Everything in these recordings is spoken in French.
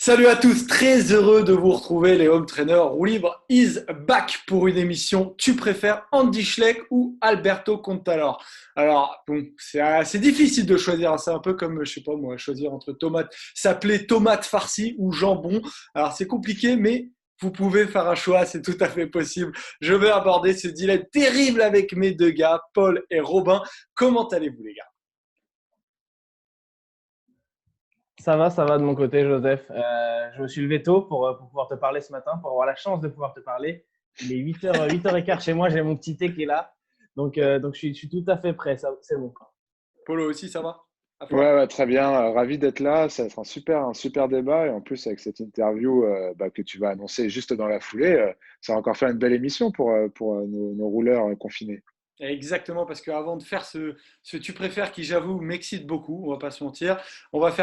Salut à tous, très heureux de vous retrouver. Les home trainers Roue Libre is back pour une émission. Tu préfères Andy Schleck ou Alberto Contador? Alors, bon, c'est assez difficile de choisir. C'est un peu comme, je sais pas moi, choisir entre tomate, s'appeler tomate farcie ou jambon. Alors, c'est compliqué, mais vous pouvez faire un choix, c'est tout à fait possible. Je vais aborder ce dilemme terrible avec mes deux gars, Paul et Robin. Comment allez-vous, les gars? Ça va de mon côté, Joseph. Je me suis levé tôt pour pouvoir te parler ce matin, pour avoir la chance de pouvoir te parler. Il est 8h15 chez moi, j'ai mon petit thé qui est là. Donc je suis tout à fait prêt, c'est bon. Polo aussi, ça va? À Ouais, fond. ouais, très bien. Ravi d'être là. Ça va être un super débat. Et en plus, avec cette interview que tu vas annoncer juste dans la foulée, ça va encore faire une belle émission pour nos rouleurs confinés. Exactement, parce qu'avant de faire ce tu préfères qui, j'avoue, m'excite beaucoup, on va pas se mentir, on va te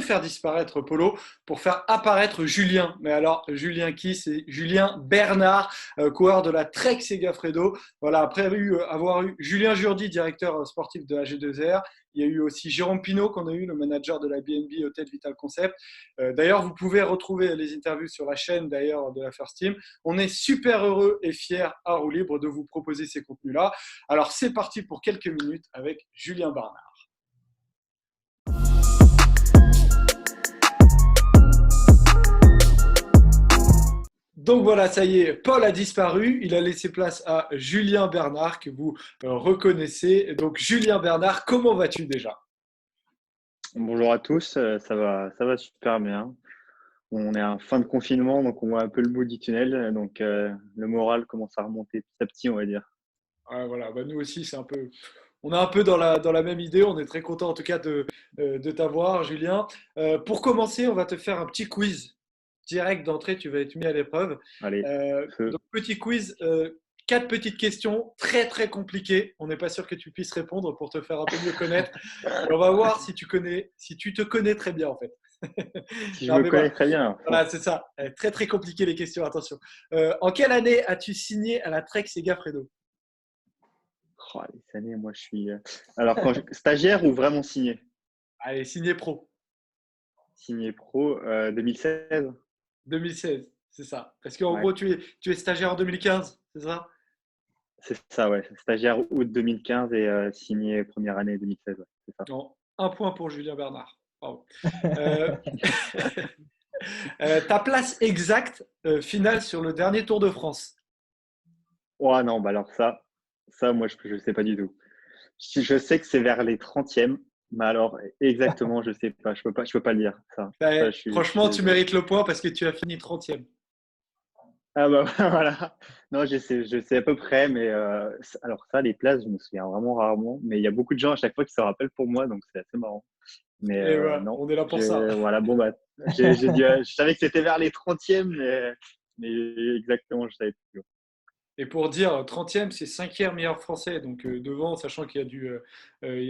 faire disparaître, Polo, pour faire apparaître Julien. Mais alors, Julien qui? C'est Julien Bernard, coureur de la Trek Segafredo. Voilà, avoir eu Julien Jourdi, directeur sportif de AG2R, il y a eu aussi Jérôme Pinault qu'on a eu, le manager de la BNB Hotel Vital Concept. D'ailleurs, vous pouvez retrouver les interviews sur la chaîne d'ailleurs de la First Team. On est super heureux et fiers à Roue Libre de vous proposer ces contenus-là. Alors, c'est parti pour quelques minutes avec Julien Barnard. Donc voilà, ça y est, Paul a disparu. Il a laissé place à Julien Bernard, que vous reconnaissez. Donc, Julien Bernard, comment vas-tu déjà? Bonjour à tous, ça va super bien. On est en fin de confinement, donc on voit un peu le bout du tunnel, donc le moral commence à remonter petit à petit, on va dire. Ouais, voilà, bah, nous aussi, on est un peu dans la même idée. On est très content en tout cas de t'avoir, Julien. Pour commencer, on va te faire un petit quiz direct d'entrée. Tu vas être mis à l'épreuve. Allez, feu. Donc, petit quiz, quatre petites questions très très compliquées. On n'est pas sûr que tu puisses répondre pour te faire un peu mieux connaître. Et on va voir si tu te connais très bien en fait. Si je Non, me mais connais voilà, très bien. voilà, c'est ça. Très très compliqué les questions, attention. En quelle année as-tu signé à la Trek Segafredo? Oh, les années, moi je suis. Alors, stagiaire ou vraiment signé? Allez, signé pro. Signé pro 2016. 2016, c'est ça. Parce qu'en Ouais, gros, tu es stagiaire en 2015, c'est ça? c'est ça, ouais. Stagiaire août 2015 et signé première année 2016, ouais, c'est ça. Non, un point pour Julien Bernard. Bravo. Euh, ta place exacte finale sur le dernier Tour de France. Oh non, bah alors ça moi je sais pas du tout. Je sais que c'est vers les 30e, mais alors exactement, je sais pas. Je peux pas le dire, ça. Ça, je suis Franchement, tu désolé. mérites le point parce que tu as fini 30e. Ah bah voilà. Non, je sais à peu près, mais alors ça, les places, je me souviens vraiment rarement. Mais il y a beaucoup de gens à chaque fois qui se rappellent pour moi, donc c'est assez marrant. Mais Et voilà, non, on est là pour ça. voilà, bon bah, j'ai dit, je savais que c'était vers les 30e, mais exactement, je savais plus. Et pour dire, 30e, c'est cinquième meilleur français. Donc devant, sachant qu'il y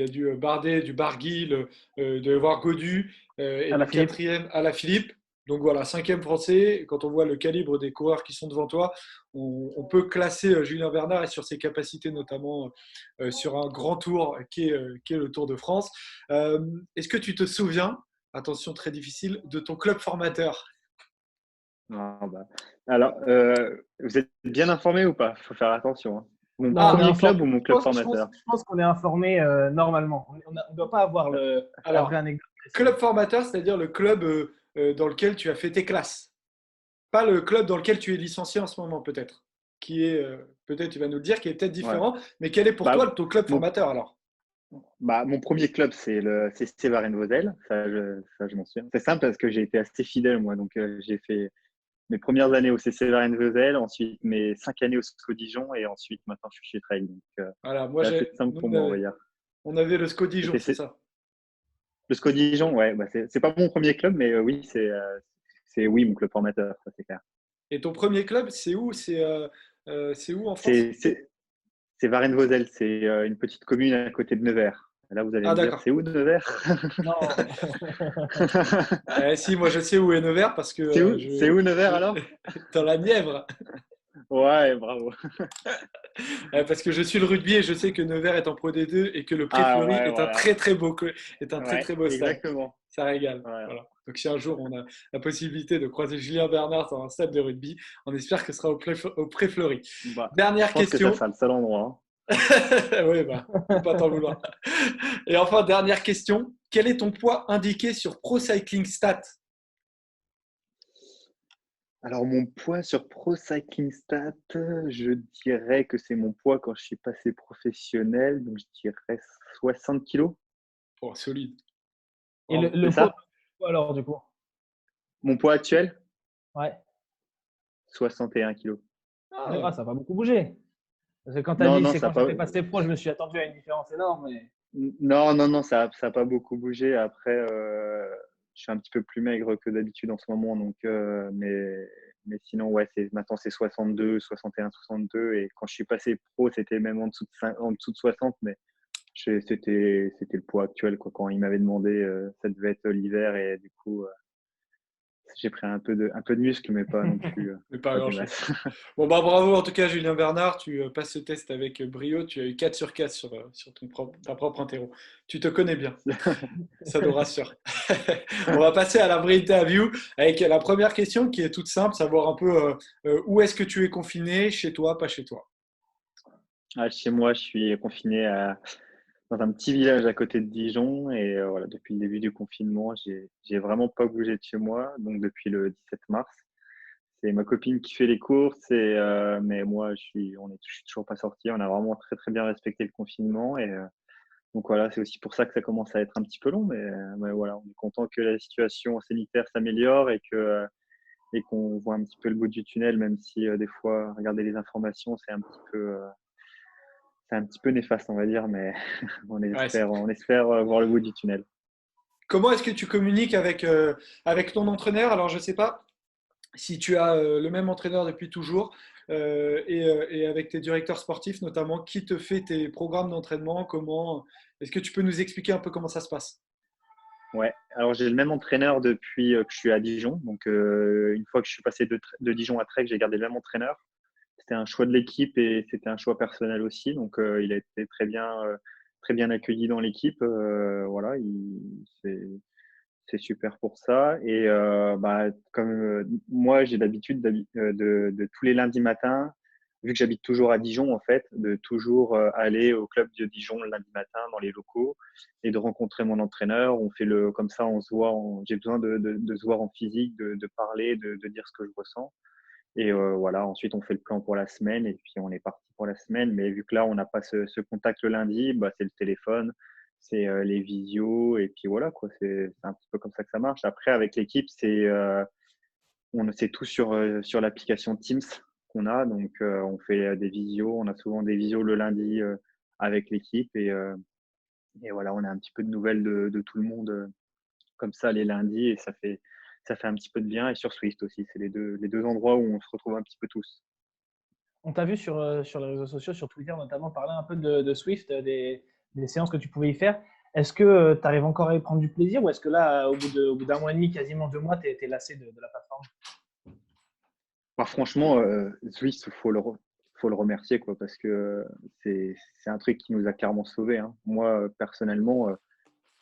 a du Bardet, du Barguil, de voir Godu, et À la le Philippe. quatrième à la Philippe. Donc voilà, cinquième français. Quand on voit le calibre des coureurs qui sont devant toi, on peut classer Julien Bernard et sur ses capacités, notamment sur un grand tour qui est le Tour de France. Euh, Est-ce que tu te souviens, attention très difficile, de ton club formateur? Ah, bah. Alors, vous êtes bien informé ou pas? Faut faire attention, hein. Mon Non, on est premier informé. club ou mon Je club pense, je pense- formateur? je pense qu'on est informé normalement. On ne doit pas avoir la vraie Alors, anecdote club précise. formateur, c'est-à-dire le club dans lequel tu as fait tes classes. Pas le club dans lequel tu es licencié en ce moment, peut-être. Qui est, peut-être tu vas nous le dire, qui est peut-être Ouais. différent. Mais quel est pour Bah, toi ton club mon, formateur alors? mon premier club, c'est Stéphane-Vosel. Ça, je m'en souviens. C'est simple parce que j'ai été assez fidèle, moi. Donc, j'ai fait mes premières années au CC Varennes-Vauzelles, ensuite mes 5 années au SCO Dijon et ensuite maintenant je suis chez Trail. Donc Voilà, moi, c'est assez simple nous, pour moi, on va dire. on avait le SCO Dijon, C'était c'est ça. le SCO Dijon, ouais, bah, c'est pas mon premier club, mais oui, c'est oui mon club formateur, ça c'est clair. Et ton premier club, c'est où? C'est où en France? C'est c'est c'est Varennes-Vauzelles, c'est une petite commune à côté de Nevers. Là, vous allez Ah, me dire, d'accord. c'est où Nevers? Non. Si, moi je sais où est Nevers parce que C'est où Nevers alors? dans la Nièvre. Ouais, bravo. Parce que je suis le rugby et je sais que Nevers est en Pro D2 et que le Ah Pré-Fleury ouais, est un voilà. très très beau, est un très Ouais, très beau stade. exactement. Ça régale. Voilà. Voilà. Donc si un jour on a la possibilité de croiser Julien Bernard dans un stade de rugby, on espère que ce sera au Pré-Fleury. Bah, je Dernière pense que ça question. sera le seul endroit. Oui, bah, faut pas t'en vouloir. Et enfin, dernière question. Quel est ton poids indiqué sur Pro Cycling Stats? Alors, mon poids sur Pro Cycling Stat, je dirais que c'est mon poids quand je suis passé professionnel. Donc, je dirais 60 kilos. Oh, solide. Et Bravo. le C'est poids, ça? alors, du coup? Mon poids actuel, Ouais. 61 kilos. Ah, Ça n'a pas beaucoup bougé. Parce que quand tu as Non, dit non, c'est ça a quand pas. j'étais passé pro, je me suis attendu à une différence énorme. Mais... Non, non, non, ça a pas beaucoup bougé. Après, je suis un petit peu plus maigre que d'habitude en ce moment. Donc, mais sinon, ouais, maintenant c'est 62, 61, 62. Et quand je suis passé pro, c'était même en dessous de 60. Mais c'était le poids actuel, quoi. Quand il m'avait demandé, ça devait être l'hiver. Et du coup, j'ai pris un peu de muscle, mais pas non plus mais pas pas des grand-chose. masses. Bon, bah bravo en tout cas, Julien Bernard. Tu passes ce test avec brio. Tu as eu 4 sur 4 sur ta propre interro. Tu te connais bien. Ça nous rassure. On va passer à la vraie interview avec la première question qui est toute simple, savoir un peu où est-ce que tu es confiné, chez toi, pas chez toi. Chez moi, je suis confiné dans un petit village à côté de Dijon. Et voilà, depuis le début du confinement, j'ai vraiment pas bougé de chez moi. Donc, depuis le 17 mars, c'est ma copine qui fait les courses. Mais moi, je suis toujours pas sorti. On a vraiment très, très bien respecté le confinement. Donc, voilà, c'est aussi pour ça que ça commence à être un petit peu long. Mais voilà, on est content que la situation sanitaire s'améliore et qu'on voit un petit peu le bout du tunnel, même si des fois, regarder les informations, c'est un petit peu néfaste, on va dire, mais Ouais, on espère voir le bout du tunnel. comment est-ce que tu communiques avec ton entraîneur? Alors, je ne sais pas si tu as le même entraîneur depuis toujours et avec tes directeurs sportifs notamment, qui te fait tes programmes d'entraînement? Est-ce que tu peux nous expliquer un peu comment ça se passe? Ouais, alors j'ai le même entraîneur depuis que je suis à Dijon. Donc, une fois que je suis passé de Dijon à Trek, j'ai gardé le même entraîneur. C'était un choix de l'équipe et c'était un choix personnel aussi. Donc, il a été très bien accueilli dans l'équipe. Voilà, c'est super pour ça. Et bah, comme moi, j'ai l'habitude de tous les lundis matins, vu que j'habite toujours à Dijon, en fait, de toujours aller au club de Dijon le lundi matin dans les locaux et de rencontrer mon entraîneur. On fait comme ça, on se voit. J'ai besoin de se voir en physique, de parler, de dire ce que je ressens. Et voilà, ensuite on fait le plan pour la semaine et puis on est parti pour la semaine. Mais vu que là, on n'a pas ce contact le lundi, bah, c'est le téléphone, c'est les visios et puis voilà, quoi. C'est un petit peu comme ça que ça marche. Après, avec l'équipe, c'est tout sur l'application Teams qu'on a. Donc, on fait des visios. On a souvent des visios le lundi avec l'équipe et voilà, on a un petit peu de nouvelles de tout le monde comme ça les lundis et ça fait un petit peu de bien. Et sur Swift aussi, c'est les deux endroits où on se retrouve un petit peu tous. On t'a vu sur les réseaux sociaux, sur Twitter notamment, parler un peu de Swift, des séances que tu pouvais y faire. Est-ce que tu arrives encore à y prendre du plaisir ou est-ce que là, au bout d'un mois et demi, quasiment 2 mois, tu es lassé de la plateforme? Bah, franchement, Zwift, faut le remercier, quoi, parce que c'est un truc qui nous a clairement sauvés, hein. Moi, personnellement,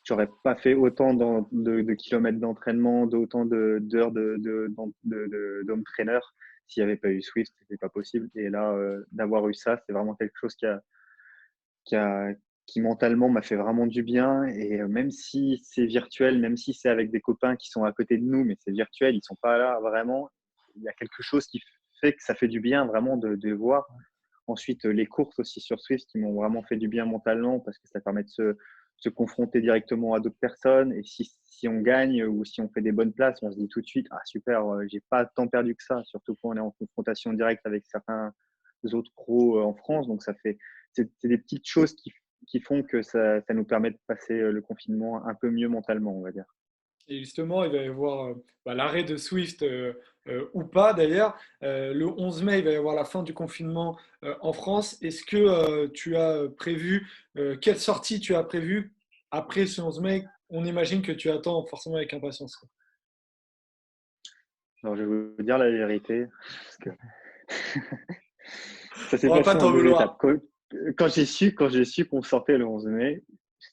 j'aurais pas fait autant de kilomètres d'entraînement, d'autant d'heures d'home trainer s'il n'y avait pas eu Swift, c'était pas possible. Et là, d'avoir eu ça, c'est vraiment quelque chose qui a, qui mentalement m'a fait vraiment du bien. Et même si c'est virtuel, même si c'est avec des copains qui sont à côté de nous, mais c'est virtuel, ils sont pas là vraiment. Il y a quelque chose qui fait que ça fait du bien vraiment de voir. Ensuite, les courses aussi sur Swift qui m'ont vraiment fait du bien mentalement parce que ça permet de se confronter directement à d'autres personnes. Et si on gagne ou si on fait des bonnes places, on se dit tout de suite, ah super, j'ai pas tant perdu que ça, surtout quand on est en confrontation directe avec certains autres pros en France. Donc c'est des petites choses qui font que ça nous permet de passer le confinement un peu mieux mentalement, on va dire. Et justement, il va y avoir l'arrêt de Swift ou pas d'ailleurs. Le 11 mai, il va y avoir la fin du confinement en France. Est-ce que tu as prévu, quelle sortie tu as prévu après ce 11 mai? On imagine que tu attends forcément avec impatience, quoi. Alors, je vais vous dire la vérité, parce que ça s'est On va passé pas en t'en deux étapes. vouloir. Quand j'ai su qu'on sortait le 11 mai,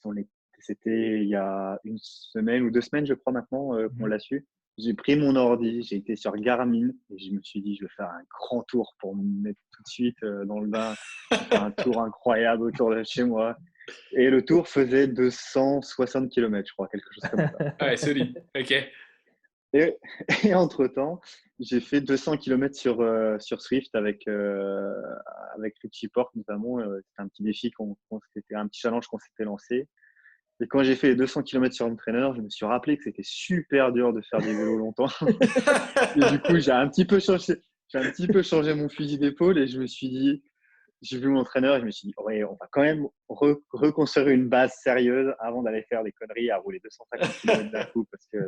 on était C'était il y a 1 semaine ou 2 semaines, je crois maintenant, qu'on l'a su. J'ai pris mon ordi, j'ai été sur Garmin et je me suis dit, je vais faire un grand tour pour me mettre tout de suite dans le bain. Je vais faire un tour incroyable autour de chez moi. Et le tour faisait 260 km, je crois, quelque chose comme ça. Ouais, solide. Ok. Et, et entre-temps, j'ai fait 200 km sur Swift avec Richie Porte notamment. C'était un petit défi, c'était un petit challenge qu'on s'était lancé. Et quand j'ai fait les 200 km sur entraîneur, je me suis rappelé que c'était super dur de faire du vélo longtemps. Et du coup, j'ai un petit peu changé mon fusil d'épaule et je me suis dit, j'ai vu mon entraîneur et je me suis dit, ouais, on va quand même reconstruire une base sérieuse avant d'aller faire des conneries à rouler 250 km d'un coup. Parce que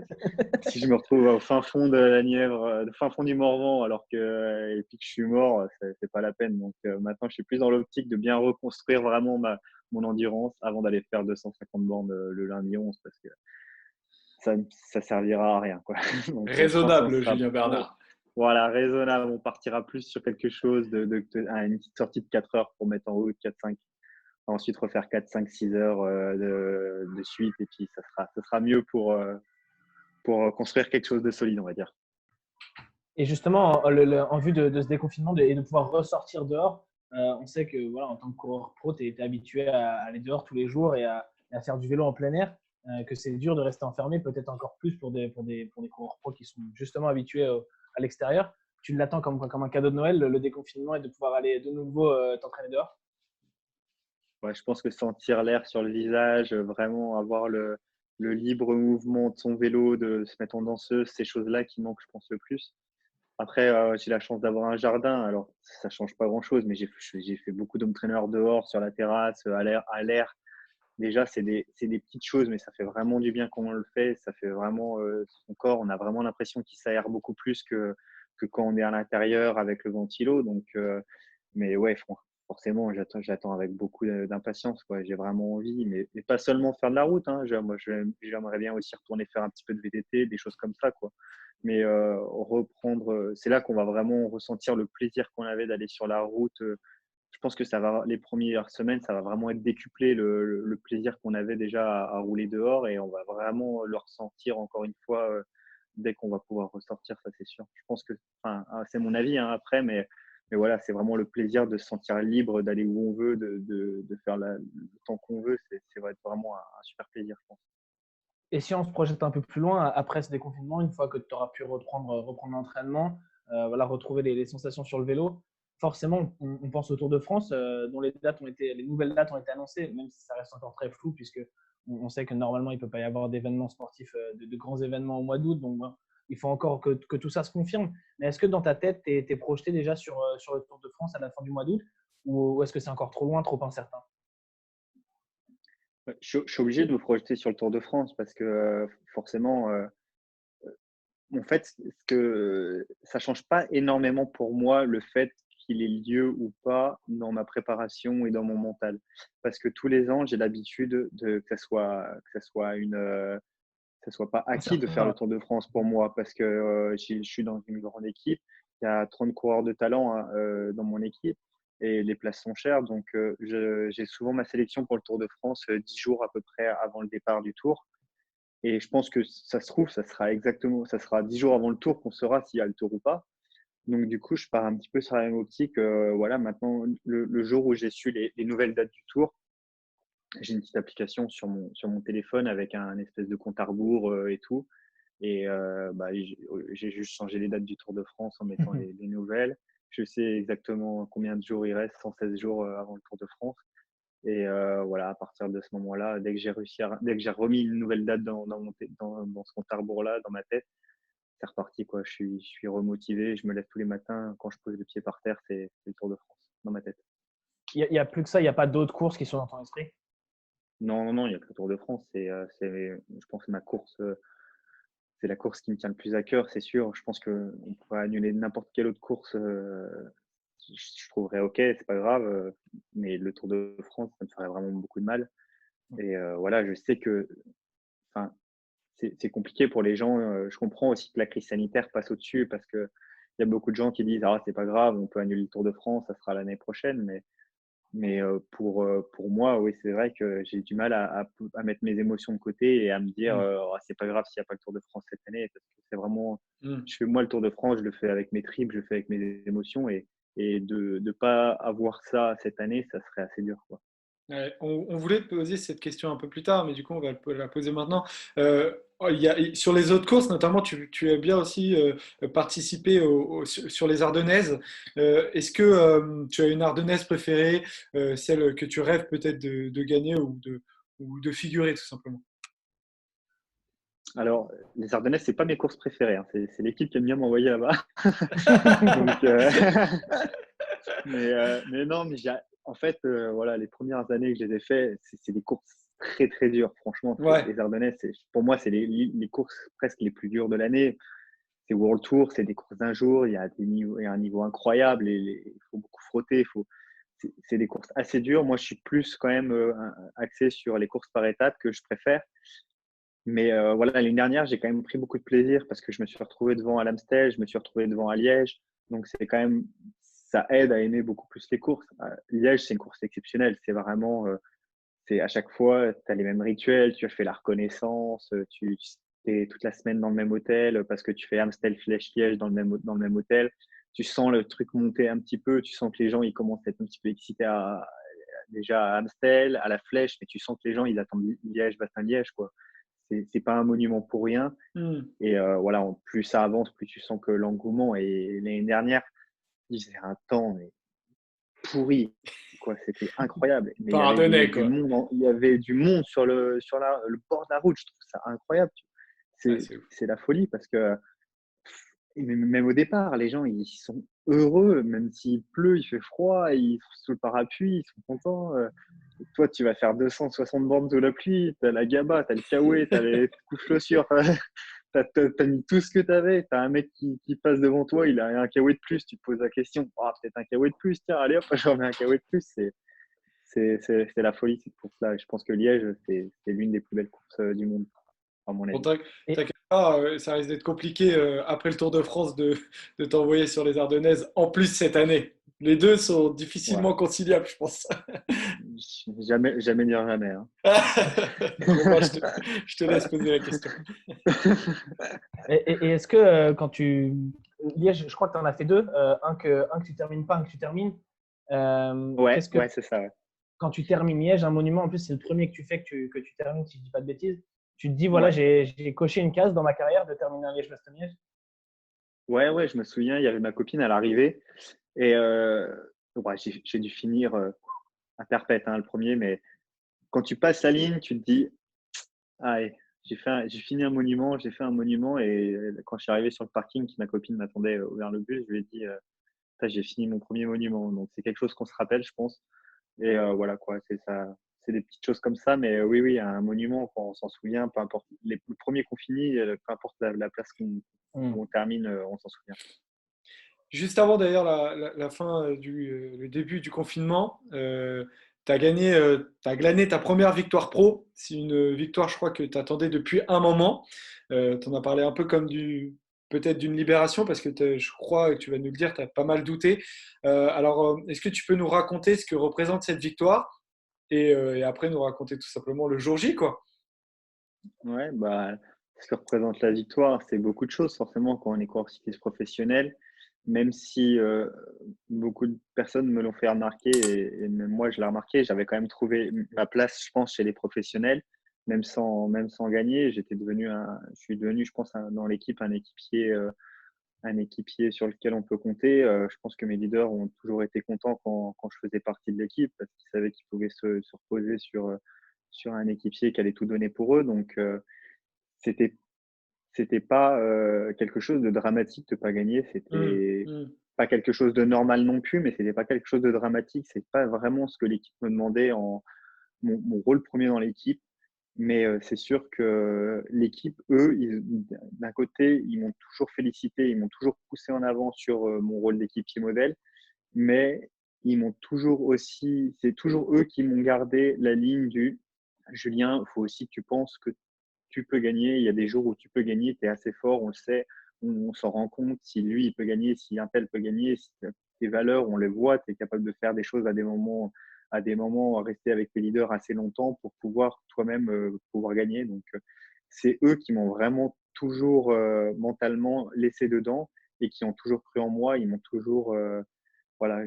si je me retrouve au fin fond de la Nièvre, au fin fond du Morvan, et puis que je suis mort, c'est pas la peine. Donc maintenant, je suis plus dans l'optique de bien reconstruire vraiment mon endurance avant d'aller faire 250 bornes le lundi 11 parce que ça servira à rien, quoi. Donc, je pense qu'on Raisonnable, sera, Julien Bernard. voilà, raisonnable. On partira plus sur quelque chose une petite sortie de 4 heures pour mettre en route 4-5. Ensuite, refaire 4, 5, 6 heures de suite. Et puis, ça sera mieux pour construire quelque chose de solide, on va dire. Et justement, en vue de ce déconfinement et de pouvoir ressortir dehors, on sait que voilà, en tant que coureur pro, tu es habitué à aller dehors tous les jours et à faire du vélo en plein air, que c'est dur de rester enfermé, peut-être encore plus pour des coureurs pro qui sont justement habitués à l'extérieur. Tu l'attends comme un cadeau de Noël, le déconfinement, et de pouvoir aller de nouveau t'entraîner dehors? Ouais, je pense que sentir l'air sur le visage, vraiment avoir le libre mouvement de son vélo, de se mettre en danseuse, ces choses-là qui manquent, je pense, le plus. Après, j'ai la chance d'avoir un jardin, alors ça change pas grand-chose, mais j'ai fait beaucoup d'home trainer dehors, sur la terrasse, à l'air. Déjà, c'est des petites choses, mais ça fait vraiment du bien quand on le fait. Ça fait vraiment son corps, on a vraiment l'impression qu'il s'aère beaucoup plus que quand on est à l'intérieur avec le ventilo. Donc, mais ouais, forcément, j'attends avec beaucoup d'impatience, quoi. J'ai vraiment envie, mais pas seulement faire de la route, hein. Moi, j'aimerais bien aussi retourner faire un petit peu de VTT, des choses comme ça, quoi. Mais reprendre, c'est là qu'on va vraiment ressentir le plaisir qu'on avait d'aller sur la route. Je pense que les premières semaines, ça va vraiment être décuplé le plaisir qu'on avait déjà à rouler dehors et on va vraiment le ressentir encore une fois dès qu'on va pouvoir ressortir, ça c'est sûr. Je pense que, enfin, c'est mon avis hein, après, mais voilà, c'est vraiment le plaisir de se sentir libre, d'aller où on veut, de faire le temps qu'on veut. Ça va être vraiment un super plaisir, je pense. Et si on se projette un peu plus loin, après ce déconfinement, une fois que tu auras pu reprendre l'entraînement, voilà, retrouver les sensations sur le vélo, forcément, on pense au Tour de France, dont les nouvelles dates ont été annoncées, même si ça reste encore très flou, puisque on sait que normalement, il ne peut pas y avoir d'événements sportifs, de grands événements au mois d'août. Donc, bon, il faut encore que tout ça se confirme. Mais est-ce que dans ta tête, tu es projeté déjà sur le Tour de France à la fin du mois d'août, ou est-ce que c'est encore trop loin, trop incertain? Ouais, je suis obligé de me projeter sur le Tour de France parce que forcément, en fait, ça change pas énormément pour moi le fait qu'il ait lieu ou pas dans ma préparation et dans mon mental. Parce que tous les ans, j'ai l'habitude que ça soit pas acquis de Incertain, faire le voilà. Tour de France pour moi parce que je suis dans une grande équipe. Il y a 30 coureurs de talent hein, dans mon équipe et les places sont chères. Donc, j'ai souvent ma sélection pour le Tour de France 10 jours à peu près avant le départ du Tour. Et je pense que ça se trouve, ça sera 10 jours avant le Tour qu'on saura s'il y a le Tour ou pas. Donc, du coup, je pars un petit peu sur la même optique. Voilà, maintenant, le jour où j'ai su les nouvelles dates du Tour, j'ai une petite application sur mon téléphone avec un espèce de compte à rebours et tout. Et bah, j'ai juste changé les dates du Tour de France en mettant les nouvelles. Je sais exactement combien de jours il reste, 116 jours avant le Tour de France. Et voilà, à partir de ce moment-là, dès que j'ai remis une nouvelle date dans ce compte à rebours-là, dans ma tête, c'est reparti, quoi. Je suis remotivé, je me lève tous les matins. Quand je pose le pied par terre, c'est le Tour de France dans ma tête. Il y a plus que ça, il n'y a pas d'autres courses qui sont dans ton esprit? Non, non, non, il n'y a que le Tour de France. Je pense, ma course. C'est la course qui me tient le plus à cœur, c'est sûr. Je pense qu'on pourrait annuler n'importe quelle autre course. Je trouverais OK, c'est pas grave. Mais le Tour de France, ça me ferait vraiment beaucoup de mal. Et voilà, je sais que enfin, c'est compliqué pour les gens. Je comprends aussi que la crise sanitaire passe au-dessus parce qu'il y a beaucoup de gens qui disent ah, c'est pas grave, on peut annuler le Tour de France, ça sera l'année prochaine. Mais Mais pour moi, oui, c'est vrai que j'ai du mal à mettre mes émotions de côté et à me dire Mm. oh, c'est pas grave s'il n'y a pas le Tour de France cette année. Parce que c'est vraiment, Mm. moi, le Tour de France, je le fais avec mes tripes, je le fais avec mes émotions. Et de ne pas avoir ça cette année, ça serait assez dur, quoi. Ouais, on voulait te poser cette question un peu plus tard, mais du coup, on va la poser maintenant. Sur les autres courses, notamment, tu as bien aussi participé sur les Ardennaises. Est-ce que tu as une Ardennaise préférée, celle que tu rêves peut-être de gagner ou de figurer tout simplement? Alors, les Ardennes, c'est pas mes courses préférées, hein. C'est l'équipe qui aime bien m'envoyer là-bas. Donc, mais non, en fait, voilà, les premières années que je les ai fait, c'est des courses très très dures. Franchement, Ouais. les Ardennes, pour moi, c'est les courses presque les plus dures de l'année. C'est World Tour, c'est des courses d'un jour, il y a un niveau incroyable, il faut beaucoup frotter, c'est des courses assez dures. Moi, je suis plus quand même axé sur les courses par étapes que je préfère. Mais voilà, l'année dernière, j'ai quand même pris beaucoup de plaisir parce que je me suis retrouvé devant à l'Amstel, je me suis retrouvé devant à Liège. Donc, c'est quand même, ça aide à aimer beaucoup plus les courses. Liège, c'est une course exceptionnelle. C'est vraiment, c'est à chaque fois, tu as les mêmes rituels, tu fais la reconnaissance, tu es toute la semaine dans le même hôtel parce que tu fais Amstel, Flèche, Liège dans le même hôtel. Tu sens le truc monter un petit peu, tu sens que les gens ils commencent à être un petit peu excités déjà à Amstel, à la Flèche, mais tu sens que les gens ils attendent Liège, Bastogne-Liège, quoi. C'est pas un monument pour rien. Hmm. Et voilà, plus ça avance, plus tu sens que l'engouement. Et l'année dernière, il faisait un temps mais pourri, quoi. C'était incroyable. Mais il y avait Pardonnez, du quoi. monde, il y avait du monde sur le bord de la route. Je trouve ça incroyable. Ouais, c'est ouf. C'est la folie parce que même au départ, les gens ils sont heureux, même s'il pleut, il fait froid, ils sont sous le parapluie, ils sont contents. Toi, tu vas faire 260 bornes sous la pluie, tu as la GABA, tu as le Kawaii, tu as les couches-chaussures, t'as mis tout ce que tu avais. Tu as un mec qui passe devant toi, il a un Kawaii de plus, tu te poses la question, oh, peut-être un Kawaii de plus, tiens, allez hop, j'en mets un Kawaii de plus. C'est la folie cette course-là. Je pense que Liège, c'est l'une des plus belles courses du monde, à mon Bon, avis. Et, t'inquiète pas, ça risque d'être compliqué après le Tour de France de t'envoyer sur les Ardennaises en plus cette année. Les deux sont difficilement Ouais. conciliables, je pense. Jamais, jamais dire jamais, hein. Bon, bah, je te laisse poser la question. et est-ce que quand tu. Liège, je crois que tu en as fait deux. Un que tu termines pas, un que tu termines. Ouais, Qu'est-ce que. ouais, c'est ça. Ouais. Quand tu termines Liège, un monument, en plus, c'est le premier que tu fais que tu termines, si je dis pas de bêtises. Tu te dis, voilà, Ouais. j'ai coché une case dans ma carrière de terminer un Liège-Bastogne-Liège. Ouais, ouais, je me souviens, il y avait ma copine à l'arrivée et ouais, j'ai dû finir à perpète, hein, le premier, mais quand tu passes la ligne, tu te dis, ah, ouais, j'ai fini un monument, j'ai fait un monument et quand je suis arrivé sur le parking, ma copine m'attendait vers le bus, je lui ai dit, putain, j'ai fini mon premier monument. Donc c'est quelque chose qu'on se rappelle, je pense. Et voilà quoi, c'est ça, c'est des petites choses comme ça, mais oui, oui, un monument, quand on s'en souvient, peu importe le premier qu'on finit, peu importe la place Hmm. où on termine, on s'en souvient. Juste avant d'ailleurs la fin le début du confinement, tu as gagné, t'as glané ta première victoire pro. C'est une victoire, je crois, que tu attendais depuis un moment. Tu en as parlé un peu comme peut-être d'une libération, parce que je crois, et tu vas nous le dire, tu as pas mal douté. Est-ce que tu peux nous raconter ce que représente cette victoire et après nous raconter tout simplement le jour J, quoi? Ouais, bah, ce que représente la victoire, c'est beaucoup de choses, forcément, quand on est coureur cycliste professionnel, même si beaucoup de personnes me l'ont fait remarquer, et même moi, je l'ai remarqué, j'avais quand même trouvé ma place, je pense, chez les professionnels, même sans gagner. Je suis devenu, je pense, dans l'équipe, un équipier sur lequel on peut compter. Je pense que mes leaders ont toujours été contents quand je faisais partie de l'équipe, parce qu'ils savaient qu'ils pouvaient se reposer sur un équipier qui allait tout donner pour eux. Donc, c'était c'était pas quelque chose de dramatique de pas gagner. Hum, C'était hum. pas quelque chose de normal non plus, mais c'était pas quelque chose de dramatique. C'est pas vraiment ce que l'équipe me demandait en mon rôle premier dans l'équipe. Mais c'est sûr que l'équipe, eux, d'un côté, ils m'ont toujours félicité, ils m'ont toujours poussé en avant sur mon rôle d'équipier modèle, mais ils m'ont toujours aussi, c'est toujours eux qui m'ont gardé la ligne du Julien, il faut aussi que tu penses que tu peux gagner. Il y a des jours où tu peux gagner, tu es assez fort, on le sait, on s'en rend compte. Si lui, il peut gagner, si un tel peut gagner, si tes valeurs, on les voit, tu es capable de faire des choses à des moments à des moments rester avec tes leaders assez longtemps pour pouvoir toi-même pouvoir gagner. Donc, c'est eux qui m'ont vraiment toujours mentalement laissé dedans et qui ont toujours cru en moi. Ils m'ont toujours, voilà,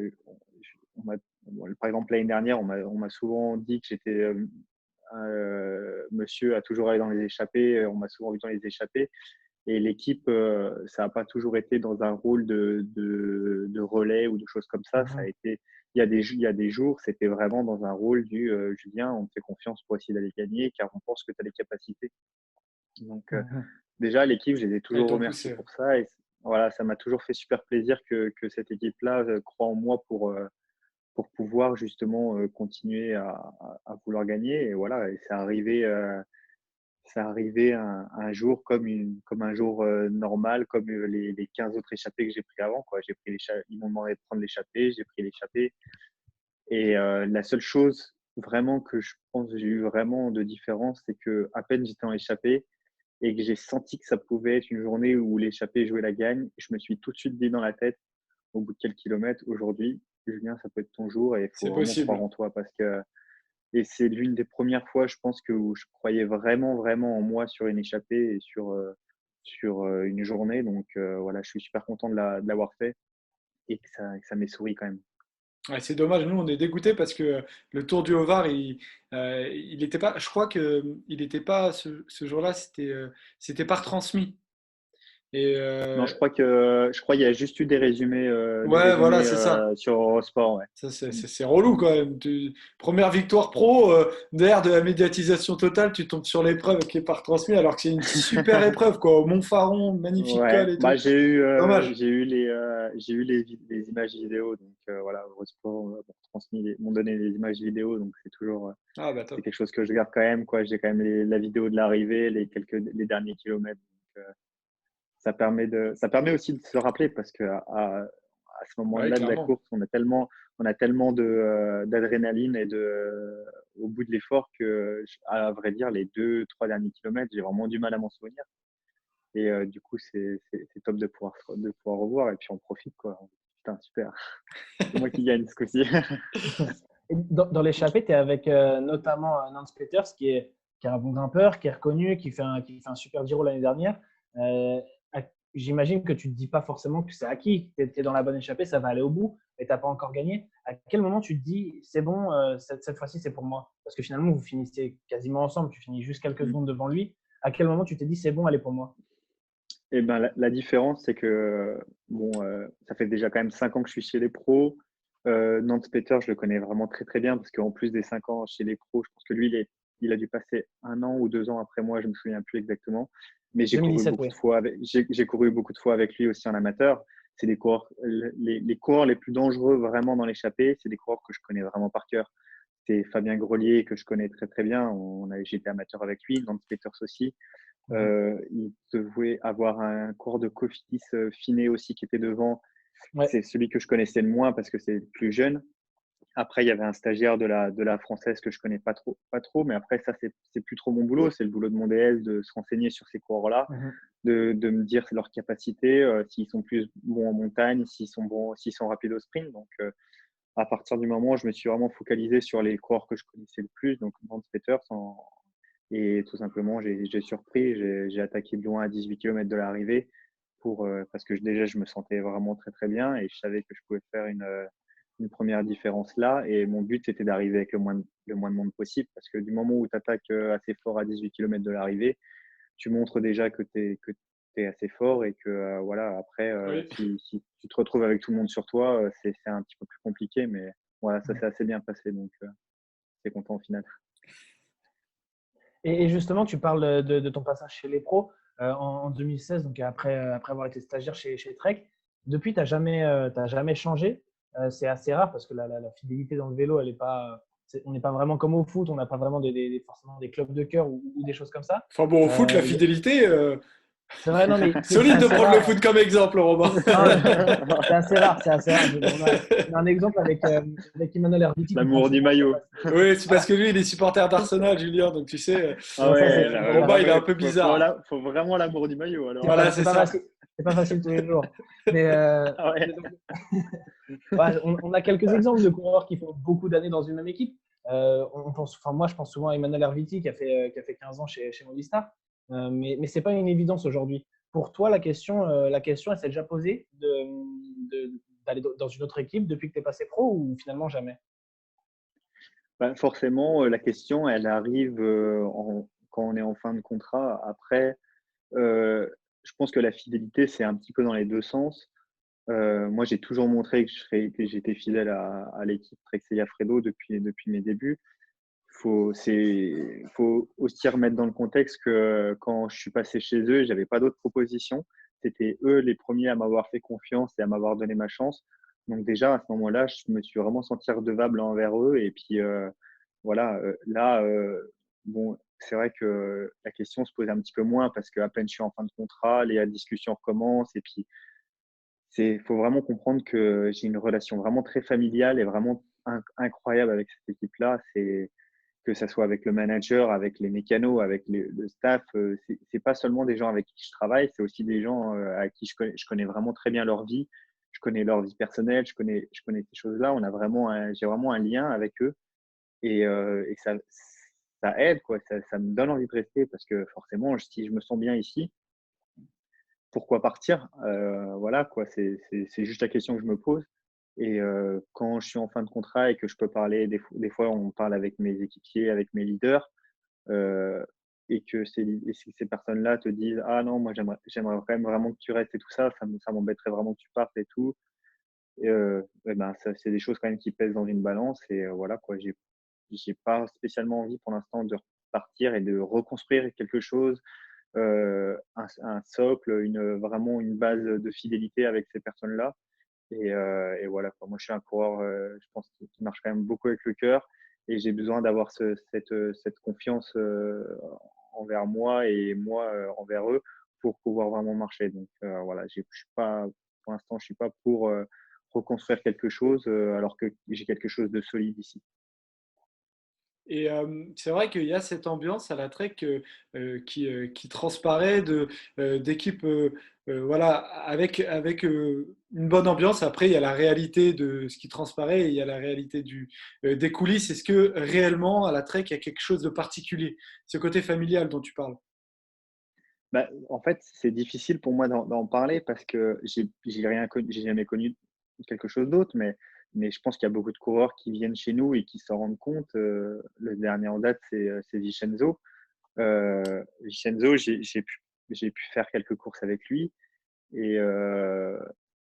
par exemple, l'année dernière, on m'a souvent dit que j'étais monsieur à toujours aller dans les échappées. On m'a souvent vu dans les échappées. Et l'équipe, ça n'a pas toujours été dans un rôle de relais ou de choses comme ça. Ça a été, il y a des jours, c'était vraiment dans un rôle du Julien, on te fait confiance pour essayer d'aller gagner car on pense que tu as les capacités. Donc, déjà, l'équipe, je les ai toujours remerciés pour ça. Et voilà, ça m'a toujours fait super plaisir que cette équipe-là croit en moi pour pouvoir justement continuer à vouloir gagner. Et voilà, et c'est arrivé un jour comme un jour normal, comme les 15 autres échappées que j'ai pris avant, quoi. Ils m'ont demandé de prendre l'échappée, j'ai pris l'échappée. Et la seule chose vraiment que je pense que j'ai eu vraiment de différence, c'est que à peine j'étais en échappée et que j'ai senti que ça pouvait être une journée où l'échappée jouait la gagne, je me suis tout de suite dit dans la tête, au bout de quelques kilomètres, aujourd'hui, Julien, ça peut être ton jour et il faut vraiment croire en toi parce que et c'est l'une des premières fois, je pense, où je croyais vraiment, vraiment en moi sur une échappée et sur une journée. Donc voilà, je suis super content de l'avoir fait et que ça m'ait souri quand même. Ouais, c'est dommage, nous on est dégoûtés parce que le Tour du Haut-Var, il était pas, je crois que il n'était pas ce jour-là, c'était pas retransmis. Et Non, je crois qu'il y a juste eu des résumés, ouais, voilà, c'est ça. sur Eurosport. Ouais. Ça, c'est relou quand même. Première victoire pro, derrière de la médiatisation totale, tu tombes sur l'épreuve qui est pas retransmise alors que c'est une super épreuve, quoi. Au Montfaron, magnifique Ouais, col et tout. bah, Dommage. j'ai eu les images vidéo, donc voilà, Eurosport m'ont donné les images vidéo, donc c'est toujours Ah bah c'est top. quelque chose que je garde quand même, quoi. J'ai quand même la vidéo de l'arrivée, les derniers kilomètres. Donc, ça permet aussi de se rappeler parce que à ce Ouais, moment-là de la clairement. course, on a tellement d'adrénaline et au bout de l'effort que, à vrai dire, les 2, 3 derniers kilomètres, j'ai vraiment du mal à m'en souvenir. Et du coup, c'est top de pouvoir revoir et puis on profite, quoi. Putain, super. C'est moi qui gagne ce coup-ci. Dans l'échappée, tu es avec notamment Nance Peters, qui est un bon grimpeur, qui est reconnu, qui fait un super Giro l'année dernière. Euh, J'imagine que tu ne te dis pas forcément que c'est acquis, tu es dans la bonne échappée, ça va aller au bout, mais tu n'as pas encore gagné. À quel moment tu te dis, c'est bon, cette fois-ci, c'est pour moi? Parce que finalement, vous finissez quasiment ensemble, tu finis juste quelques secondes devant lui. À quel moment tu t'es dit, c'est bon, elle est pour moi? Et ben, la différence, c'est que bon, ça fait déjà quand même 5 ans que je suis chez les pros. Nance Peter, je le connais vraiment très très bien parce qu'en plus des 5 ans chez les pros, je pense que lui, il a dû passer 1 an ou 2 ans après moi, je me souviens plus exactement. Mais j'ai couru 2017, beaucoup oui. de fois j'ai couru beaucoup de fois avec lui aussi en amateur. C'est des coureurs, les coureurs les plus dangereux vraiment dans l'échappée, c'est des coureurs que je connais vraiment par cœur. C'est Fabien Grelier que je connais très très bien. J'étais amateur avec lui, Nance Peters aussi. Il devait avoir un cours de Cofidis Finet aussi qui était devant. Ouais. C'est celui que je connaissais le moins parce que c'est le plus jeune. Après, il y avait un stagiaire de la française que je connais pas trop, mais après, ça, c'est plus trop mon boulot. C'est le boulot de mon DS de se renseigner sur ces coureurs-là, de me dire leurs capacités, s'ils sont plus bons en montagne, s'ils sont rapides au sprint. Donc, à partir du moment où je me suis vraiment focalisé sur les coureurs que je connaissais le plus, donc Nance Peters, et tout simplement, j'ai surpris, j'ai attaqué de loin à 18 km de l'arrivée parce que déjà, je me sentais vraiment très, très bien et je savais que je pouvais faire une première différence là. Et mon but, c'était d'arriver avec le moins de monde possible parce que du moment où tu attaques assez fort à 18 km de l'arrivée, tu montres déjà que tu es assez fort et que voilà, après, Oui. si tu te retrouves avec tout le monde sur toi, c'est un petit peu plus compliqué. Mais voilà, ça s'est assez bien passé. Donc, c'est content au final. Et justement, tu parles de ton passage chez les pros en 2016, donc après avoir été stagiaire chez Trek. Depuis, tu n'as jamais changé. C'est assez rare parce que la fidélité dans le vélo, on n'est pas vraiment comme au foot, on n'a pas vraiment forcément des clubs de cœur ou des choses comme ça. Enfin bon, au foot, la Y a- fidélité, c'est vrai, non, mais c'est solide de assez prendre le rare. foot comme exemple, Romain. Non, c'est assez rare, c'est assez rare. On a un exemple avec Emmanuel Erditi qui prend L'amour du souvent ça maillot. passe. Oui, c'est parce Voilà. que lui, il est supporter d'Arsenal, Julien, donc tu sais, Ah Bon, ça, ouais, c'est Romain, il est un ouais, peu bizarre. faut vraiment l'amour du maillot alors. Voilà, c'est c'est pas ça. facile. c'est pas facile tous les jours. Mais, Ah ouais. mais donc, ouais, on a quelques exemples de coureurs qui font beaucoup d'années dans une même équipe. Moi, je pense souvent à Emmanuel Herviti qui a fait 15 ans chez Movistar. Mais ce n'est pas une évidence aujourd'hui. Pour toi, la question, elle s'est déjà posée d'aller dans une autre équipe depuis que tu es passé pro ou finalement jamais? Bah, forcément, la question, elle arrive quand on est en fin de contrat. Après, je pense que la fidélité, c'est un petit peu dans les deux sens. Moi, j'ai toujours montré que j'étais fidèle à l'équipe Trek Fredo depuis mes débuts. Faut aussi remettre dans le contexte que quand je suis passé chez eux, j'avais pas d'autres propositions. C'était eux les premiers à m'avoir fait confiance et à m'avoir donné ma chance. Donc déjà, à ce moment-là, je me suis vraiment senti redevable envers eux. Et puis, voilà, là, bon, c'est vrai que la question se pose un petit peu moins parce qu'à peine je suis en fin de contrat, les discussions recommencent. Et puis, faut vraiment comprendre que j'ai une relation vraiment très familiale et vraiment incroyable avec cette équipe-là. Que ça soit avec le manager, avec les mécanos, avec le staff, c'est pas seulement des gens avec qui je travaille, c'est aussi des gens à qui je connais vraiment très bien leur vie, je connais leur vie personnelle, je connais ces choses-là. J'ai vraiment un lien avec eux et ça aide quoi, ça me donne envie de rester parce que forcément, si je me sens bien ici, pourquoi partir? Voilà quoi, c'est juste la question que je me pose. Et quand je suis en fin de contrat et que je peux parler, des fois, on parle avec mes équipiers, avec mes leaders, heu et que ces personnes-là te disent: «Ah non, moi j'aimerais quand même vraiment que tu restes et tout ça, ça m'embêterait vraiment que tu partes et tout». Et ben, ça, c'est des choses quand même qui pèsent dans une balance et voilà quoi, j'ai pas spécialement envie pour l'instant de repartir et de reconstruire quelque chose, un socle, vraiment une base de fidélité avec ces personnes-là. Et voilà quoi. Moi, je suis un coureur, je pense, qui marche quand même beaucoup avec le cœur et j'ai besoin d'avoir cette confiance envers moi et moi envers eux pour pouvoir vraiment marcher. Donc voilà, je suis pas, pour l'instant, je suis pas pour reconstruire quelque chose alors que j'ai quelque chose de solide ici. Et c'est vrai qu'il y a cette ambiance à la Trek qui transparaît d'équipes voilà, avec une bonne ambiance. Après, il y a la réalité de ce qui transparaît et il y a la réalité des coulisses. Est-ce que réellement, à la Trek, il y a quelque chose de particulier? Ce côté familial dont tu parles. Bah, en fait, c'est difficile pour moi d'en parler parce que j'ai jamais connu quelque chose d'autre, mais je pense qu'il y a beaucoup de coureurs qui viennent chez nous et qui s'en rendent compte. Le dernier en date, c'est Vincenzo. Vincenzo, j'ai pu faire quelques courses avec lui et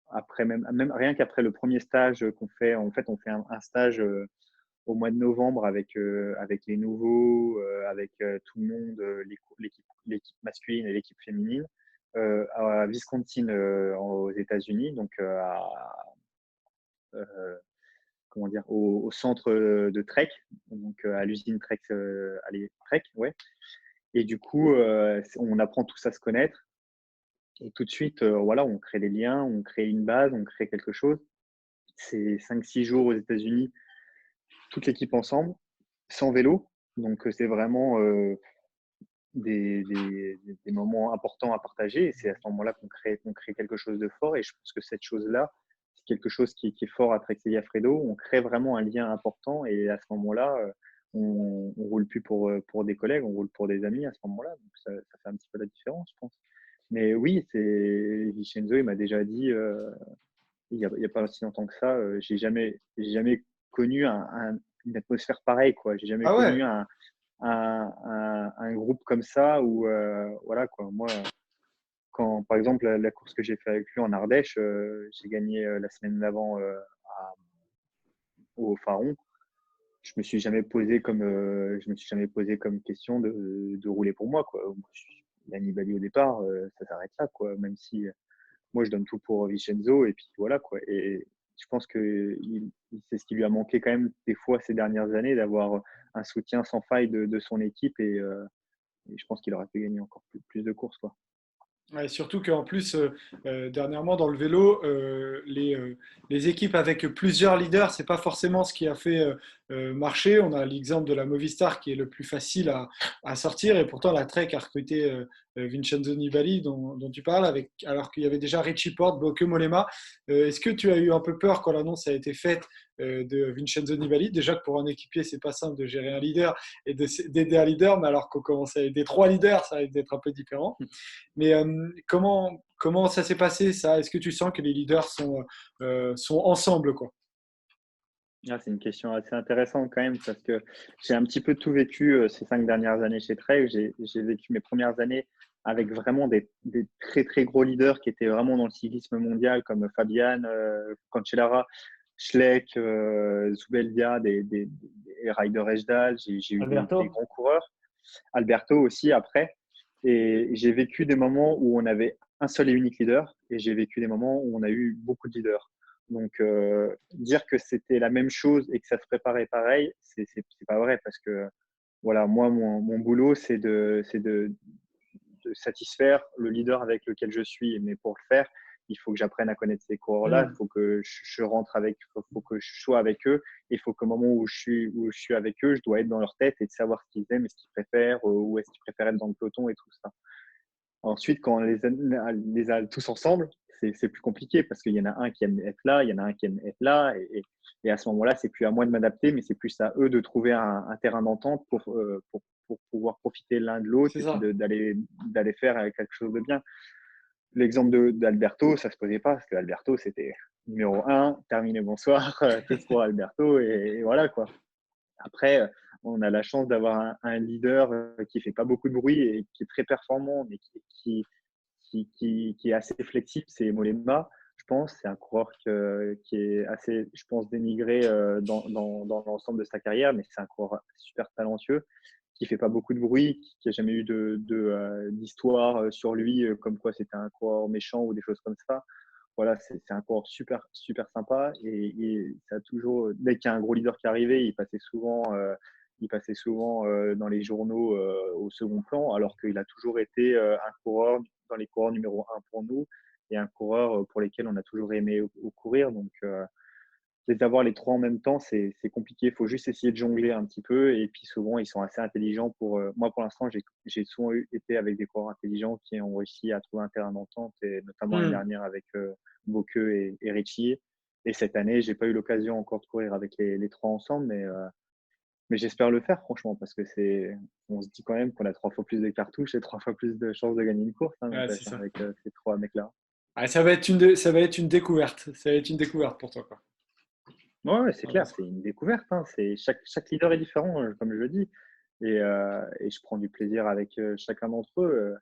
après même rien qu'après le premier stage qu'on fait, en fait, on fait un stage au mois de novembre avec les nouveaux, avec tout le monde, l'équipe masculine et l'équipe féminine, à Wisconsin aux États-Unis, donc euh, comment dire, au centre de Trek, donc à l'usine Trek, allez, Trek, ouais. Et du coup, on apprend tous à se connaître. Et tout de suite, voilà, on crée des liens, on crée une base, on crée quelque chose. C'est 5-6 jours aux États-Unis, toute l'équipe ensemble, sans vélo. Donc, c'est vraiment des moments importants à partager. Et c'est à ce moment-là qu'on crée quelque chose de fort. Et je pense que cette chose-là, c'est quelque chose qui est fort à Trexie Fredo. On crée vraiment un lien important. Et à ce moment-là, on roule plus pour des collègues, on roule pour des amis à ce moment-là. Donc, ça fait un petit peu la différence, je pense. Mais oui, c'est Vincenzo, il m'a déjà dit, il y a pas si longtemps que ça, j'ai jamais connu une atmosphère pareille, quoi. J'ai jamais Ah connu ouais, un groupe comme ça où, voilà, quoi. Moi, quand, par exemple, la course que j'ai fait avec lui en Ardèche, j'ai gagné la semaine d'avant au Faron. Je me suis jamais posé comme question de rouler pour moi, quoi. Moi, la Nibali au départ, ça s'arrête là, quoi. Même si moi, je donne tout pour Vincenzo et puis voilà, quoi. Et je pense que c'est ce qui lui a manqué quand même des fois ces dernières années, d'avoir un soutien sans faille de son équipe et je pense qu'il aurait pu gagner encore plus de courses, quoi. ouais, surtout qu'en plus, dernièrement dans le vélo, les équipes avec plusieurs leaders, c'est pas forcément ce qui a fait marché. On a l'exemple de la Movistar qui est le plus facile à sortir et pourtant la Trek a recruté Vincenzo Nibali dont tu parles alors qu'il y avait déjà Richie Porte, Bauke Mollema. Est-ce que tu as eu un peu peur quand l'annonce a été faite de Vincenzo Nibali? Déjà que pour un équipier, c'est pas simple de gérer un leader et d'aider un leader, mais alors qu'on commence à aider trois leaders, ça risque d'être un peu différent. Mais comment ça s'est passé ça? Est-ce que tu sens que les leaders sont ensemble quoi? Ah, c'est une question assez intéressante quand même parce que j'ai un petit peu tout vécu ces 5 dernières années chez Trek. J'ai vécu mes premières années avec vraiment des très très gros leaders qui étaient vraiment dans le cyclisme mondial comme Fabian, Cancellara, Schleck, Zubeldia, des Ryder Hesjedal. J'ai eu des Alberto? grands coureurs. Alberto aussi après. Et j'ai vécu des moments où on avait un seul et unique leader et j'ai vécu des moments où on a eu beaucoup de leaders. Donc, dire que c'était la même chose et que ça se préparait pareil, c'est pas vrai parce que voilà, moi, mon boulot, de satisfaire le leader avec lequel je suis. Mais pour le faire, il faut que j'apprenne à connaître ces coureurs-là. Il faut que je rentre avec, faut que je sois avec eux. Il faut qu'au moment où je suis avec eux, je dois être dans leur tête et de savoir ce qu'ils aiment et ce qu'ils préfèrent, où est-ce qu'ils préfèrent être dans le peloton et tout ça. Ensuite, quand on les a tous ensemble, c'est plus compliqué parce qu'il y en a un qui aime être là, il y en a un qui aime être là. Et à ce moment-là, c'est plus à moi de m'adapter, mais c'est plus à eux de trouver un terrain d'entente pour pouvoir profiter l'un de l'autre C'est et puis ça. d'aller faire quelque chose de bien. L'exemple d'Alberto, ça se posait pas parce que Alberto, c'était numéro un, terminé bonsoir, tous pour Alberto et voilà quoi. Après, on a la chance d'avoir un leader qui fait pas beaucoup de bruit et qui est très performant, mais qui est assez flexible, c'est Mollema. Je pense c'est un coureur qui est assez, je pense, dénigré dans l'ensemble de sa carrière, mais c'est un coureur super talentueux qui fait pas beaucoup de bruit, qui a jamais eu d'histoire sur lui, comme quoi c'était un coureur méchant ou des choses comme ça. Voilà, c'est un coureur super, super sympa et ça a toujours, dès qu'il y a un gros leader qui arrivait, il passait souvent dans les journaux au second plan, alors qu'il a toujours été un coureur dans les coureurs numéro un pour nous et un coureur pour lesquels on a toujours aimé courir. Donc, d'avoir les trois en même temps, c'est compliqué. Il faut juste essayer de jongler un petit peu. Et puis souvent, ils sont assez intelligents. Moi, pour l'instant, j'ai souvent été avec des coureurs intelligents qui ont réussi à trouver un terrain d'entente, et notamment l'année Hmm. dernière avec Bocke et Ricci. Et cette année, j'ai pas eu l'occasion encore de courir avec les trois ensemble, mais j'espère le faire, franchement, parce que on se dit quand même qu'on a 3 fois plus de cartouches et 3 fois plus de chances de gagner une course, hein, Ouais, c'est ça. avec ces trois mecs-là. Ah, ça va être une découverte. Ça va être une découverte pour toi, quoi. Ouais, ouais, c'est On va pas clair, se- c'est une découverte, hein. Chaque leader est différent, comme je le dis. Et je prends du plaisir avec chacun d'entre eux.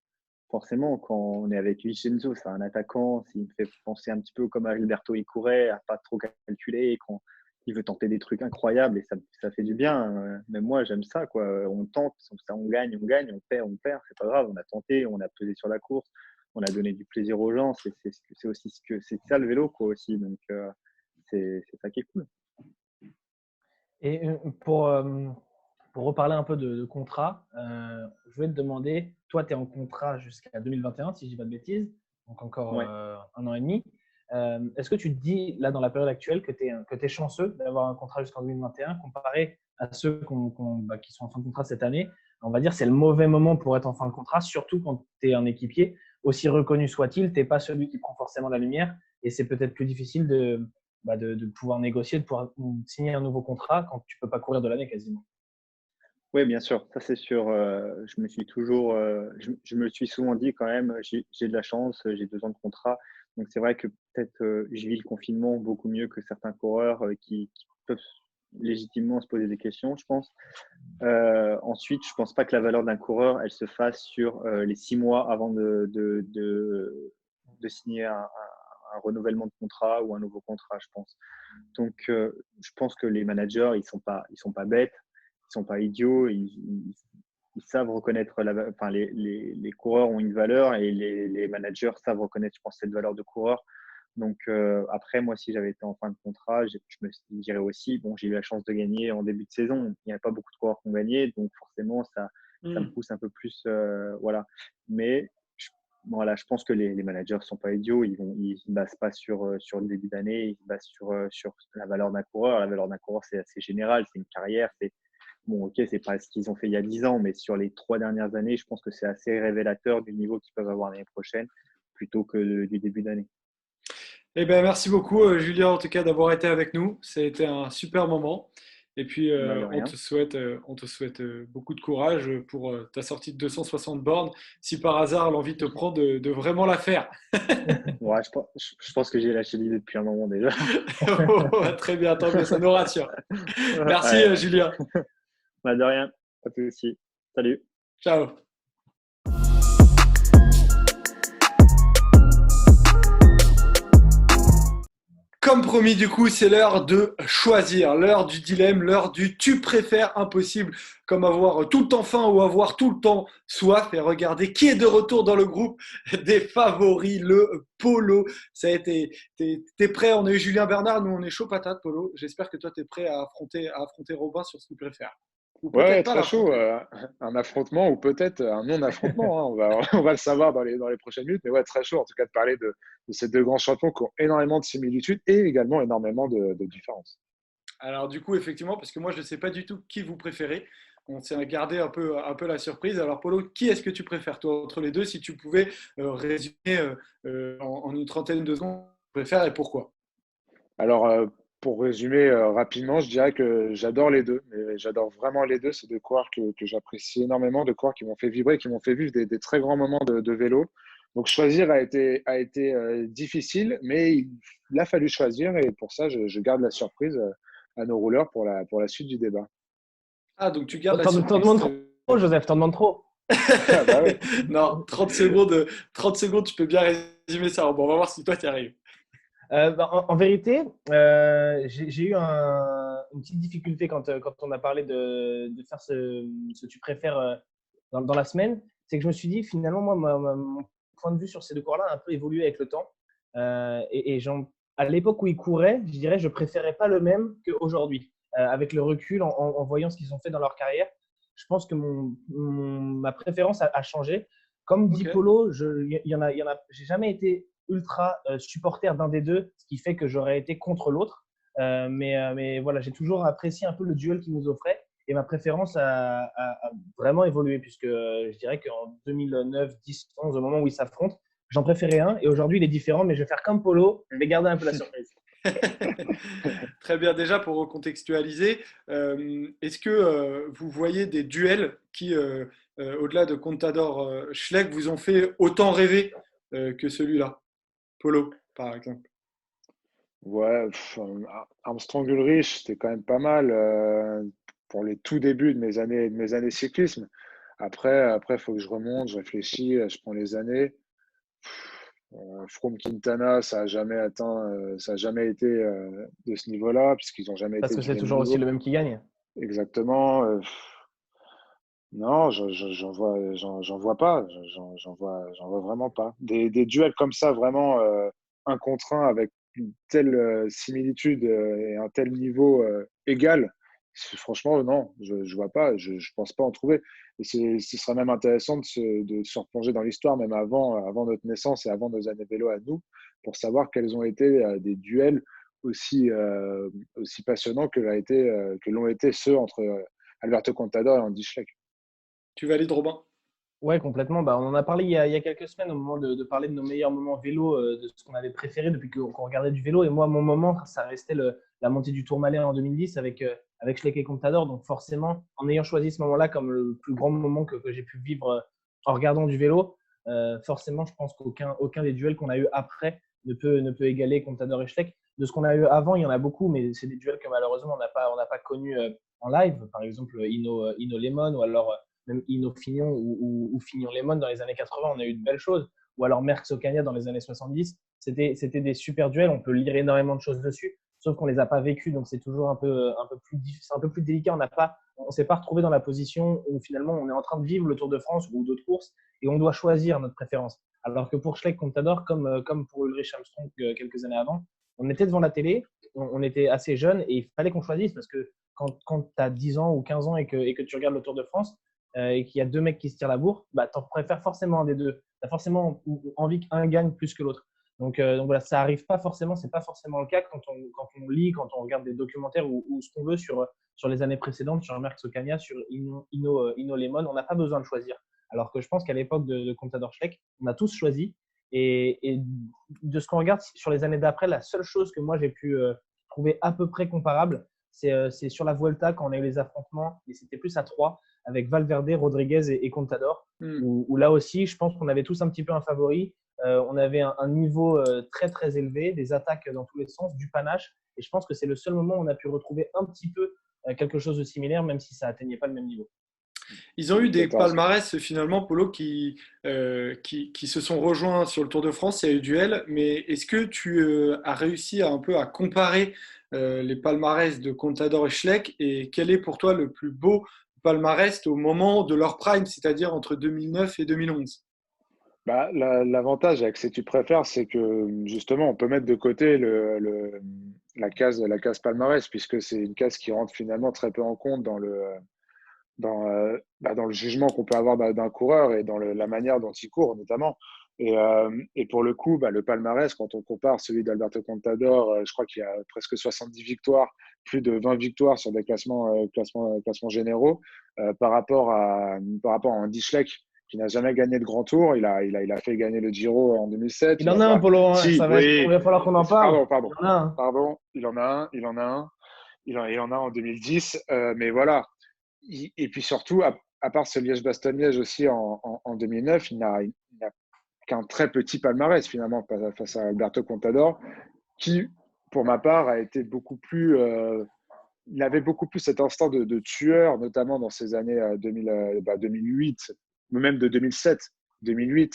Forcément, quand on est avec Vincenzo, c'est un attaquant, s'il me fait penser un petit peu comme Alberto il courait, à pas trop calculer, quand il veut tenter des trucs incroyables et ça fait du bien. Même moi, j'aime ça, quoi. On tente, ça, on gagne, on perd, c'est pas grave. On a tenté, on a pesé sur la course, on a donné du plaisir aux gens. C'est aussi c'est ça le vélo, quoi, aussi. Donc, c'est ça qui est cool. Et pour reparler un peu de contrat, je voulais te demander, toi, tu es en contrat jusqu'à 2021, si je ne dis pas de bêtises, donc encore Ouais. 1 an et demi. Est-ce que tu te dis, là, dans la période actuelle, que tu es chanceux d'avoir un contrat jusqu'en 2021 comparé à ceux qui sont en fin de contrat cette année? On va dire c'est le mauvais moment pour être en fin de contrat, surtout quand tu es un équipier. Aussi reconnu soit-il, tu n'es pas celui qui prend forcément la lumière et c'est peut-être plus difficile de pouvoir négocier, de pouvoir signer un nouveau contrat quand tu peux pas courir de l'année quasiment. Oui, bien sûr, ça c'est sûr. Je me suis souvent dit quand même, j'ai de la chance, j'ai 2 ans de contrat. Donc c'est vrai que peut-être je vis le confinement beaucoup mieux que certains coureurs qui peuvent légitimement se poser des questions, je pense. Ensuite, je pense pas que la valeur d'un coureur, elle se fasse sur les 6 mois avant de signer un renouvellement de contrat ou un nouveau contrat, je pense. Donc, je pense que les managers, ils sont pas bêtes, ils sont pas idiots, ils savent reconnaître enfin, les coureurs ont une valeur et les managers savent reconnaître, je pense, cette valeur de coureur. Donc, après, moi, si j'avais été en fin de contrat, je me dirais aussi, bon, j'ai eu la chance de gagner en début de saison. Il n'y avait pas beaucoup de coureurs qui ont gagné, donc forcément, ça me Hmm. pousse un peu plus, voilà. Mais voilà, je pense que les managers ne sont pas idiots. Ils ne basent pas sur le début d'année, ils se basent sur la valeur d'un coureur. La valeur d'un coureur, c'est assez général, c'est une carrière. Bon, ok, c'est pas ce qu'ils ont fait il y a 10 ans, mais sur les 3 dernières années, je pense que c'est assez révélateur du niveau qu'ils peuvent avoir l'année prochaine plutôt que du début d'année. Eh ben, merci beaucoup, Julien, en tout cas, d'avoir été avec nous. Ça a été un super moment. Et puis, Bah, de on rien. te souhaite beaucoup de courage pour ta sortie de 260 bornes. Si par hasard l'envie te prend de vraiment la faire. Ouais, je pense que j'ai lâché l'idée depuis un moment déjà. Très bien, tant mieux, ça nous rassure. Merci, Ouais, Julien. bah, de rien. Pas de souci. Salut. Ciao. Comme promis, du coup, c'est l'heure de choisir, l'heure du dilemme, l'heure du tu préfères impossible, comme avoir tout le temps faim ou avoir tout le temps soif. Et regarder qui est de retour dans le groupe des favoris, le Polo. Ça a été, t'es prêt? On a eu Julien Bernard, nous on est chaud patate, Polo. J'espère que toi t'es prêt à affronter Robin sur ce qu'il préfère. Ou Ouais, peut-être pas très chaud. l'affronter. Un affrontement ou peut-être un non-affrontement, hein. On va le savoir dans les prochaines minutes. Mais ouais, très chaud en tout cas de parler de ces deux grands champions qui ont énormément de similitudes et également énormément de différences. Alors du coup, effectivement, parce que moi je ne sais pas du tout qui vous préférez. On s'est gardé un peu la surprise. Alors Polo, qui est-ce que tu préfères toi entre les deux? Si tu pouvais résumer en une trentaine de secondes, tu préfères et pourquoi? Alors, pour résumer rapidement, je dirais que j'adore les deux, mais j'adore vraiment les deux. C'est deux coureurs que j'apprécie énormément, deux coureurs qui m'ont fait vibrer, qui m'ont fait vivre des très grands moments de vélo. Donc, choisir a été difficile, mais il a fallu choisir et pour ça, je garde la surprise à nos rouleurs pour la suite du débat. Ah, donc tu gardes la T'en surprise. demandes trop, Joseph, t'en demandes trop. Ah bah oui. Non, 30 secondes, tu peux bien résumer ça. Bon, on va voir si toi tu y arrives. En vérité, j'ai eu une petite difficulté quand on a parlé de faire ce tu préfères dans la semaine. C'est que je me suis dit, finalement, moi, mon point de vue sur ces deux coureurs-là a un peu évolué avec le temps. À l'époque où ils couraient, je dirais, je préférais pas le même qu'aujourd'hui. Avec le recul, en voyant ce qu'ils ont fait dans leur carrière, je pense que ma préférence a changé. Comme dit Ok. Polo, j'ai jamais été ultra supporter d'un des deux, ce qui fait que j'aurais été contre l'autre. Mais voilà, j'ai toujours apprécié un peu le duel qu'ils nous offraient et ma préférence a vraiment évolué puisque je dirais qu'en 2009, 10, 11, au moment où ils s'affrontent, j'en préférais un et aujourd'hui il est différent, mais je vais faire comme Polo, je vais garder un peu la surprise. Très bien, déjà pour recontextualiser, est-ce que vous voyez des duels qui, au-delà de Contador Schleck, vous ont fait autant rêver que celui-là? Polo, par exemple. Ouais, Armstrong Ulrich, c'était quand même pas mal pour les tout débuts de mes années cyclisme. Après, il faut que je remonte, je réfléchis, je prends les années. Froome Quintana, ça a jamais été de ce niveau-là, puisqu'ils n'ont jamais Parce été que du c'est même toujours aussi niveau. le même qui gagne. Exactement. Non, j'en vois pas. J'en vois vraiment pas. Des duels comme ça, vraiment un contre un avec une telle similitude et un tel niveau égal. Franchement, non, je vois pas. Je pense pas en trouver. Et ce serait même intéressant de se replonger dans l'histoire, même avant notre naissance et avant nos années vélo à nous, pour savoir quels ont été des duels aussi, aussi passionnants que l'ont été ceux entre Alberto Contador et Andy Schleck. Tu valides, Robin? Ouais, complètement. Bah, on en a parlé il y a quelques semaines au moment de parler de nos meilleurs moments vélo, de ce qu'on avait préféré depuis qu'on regardait du vélo. Et moi, mon moment, ça restait la montée du Tourmalet en 2010 avec Schleck et Contador. Donc forcément, en ayant choisi ce moment-là comme le plus grand moment que j'ai pu vivre en regardant du vélo, forcément, je pense aucun des duels qu'on a eu après ne peut égaler Contador et Schleck. De ce qu'on a eu avant, il y en a beaucoup, mais c'est des duels que malheureusement, on n'a pas connus en live. Par exemple, Hino Lemon ou alors même Hino Fignon ou Fignon Lemon dans les années 80, on a eu de belles choses. Ou alors Merckx Ocaña dans les années 70. C'était des super duels, on peut lire énormément de choses dessus, sauf qu'on ne les a pas vécus, donc c'est toujours un peu plus délicat. On ne s'est pas retrouvé dans la position où finalement on est en train de vivre le Tour de France ou d'autres courses et on doit choisir notre préférence. Alors que pour Schleck, Contador, comme pour Ulrich Armstrong quelques années avant, on était devant la télé, on était assez jeunes et il fallait qu'on choisisse parce que quand tu as 10 ans ou 15 ans et que tu regardes le Tour de France, et qu'il y a deux mecs qui se tirent la bourre, bah, tu en préfères forcément un des deux. as forcément envie qu'un gagne plus que l'autre. Donc voilà, ça arrive pas forcément, c'est pas forcément le cas quand on lit, quand on regarde des documentaires ou ce qu'on veut sur les années précédentes, sur Merckx Ocania, sur Ino Lemon, on n'a pas besoin de choisir. Alors que je pense qu'à l'époque de Contador Schleck, on a tous choisi. Et de ce qu'on regarde sur les années d'après, la seule chose que moi j'ai pu trouver à peu près comparable, c'est sur la Vuelta quand on a eu les affrontements, et c'était plus à 3 avec Valverde, Rodriguez et Contador, où là aussi, je pense qu'on avait tous un petit peu un favori. On avait un niveau très très élevé, des attaques dans tous les sens, du panache, et je pense que c'est le seul moment où on a pu retrouver un petit peu quelque chose de similaire, même si ça atteignait pas le même niveau. Ils ont eu des 14. palmarès finalement, Polo, qui se sont rejoints sur le Tour de France. Il y a eu duel, mais est-ce que tu as réussi un peu à comparer les palmarès de Contador et Schleck et quel est pour toi le plus beau palmarès au moment de leur prime, c'est-à-dire entre 2009 et 2011? Bah, l'avantage avec ces tu préfères, c'est que justement, on peut mettre de côté la case palmarès, puisque c'est une case qui rentre finalement très peu en compte dans le jugement qu'on peut avoir d'un coureur et dans la manière dont il court, notamment. Et pour le coup, le palmarès, quand on compare celui d'Alberto Contador, je crois qu'il y a presque 70 victoires, plus de 20 victoires sur des classements généraux, par rapport à Andy Schleck, qui n'a jamais gagné de grand tour. Il a fait gagner le Giro en 2007. Il en a un, Polo, hein. Si, oui, Il va falloir qu'on en parle. pardon. Il en a un. Pardon, il en a un. Il en a en 2010. Mais voilà. Et puis surtout, à part ce Liège-Bastogne-Liège aussi en 2009, il n'a qu'un très petit palmarès finalement face à Alberto Contador, qui, pour ma part, a été beaucoup plus. Il avait beaucoup plus cet instinct de tueur, notamment dans ces années 2008, même de 2007, 2008,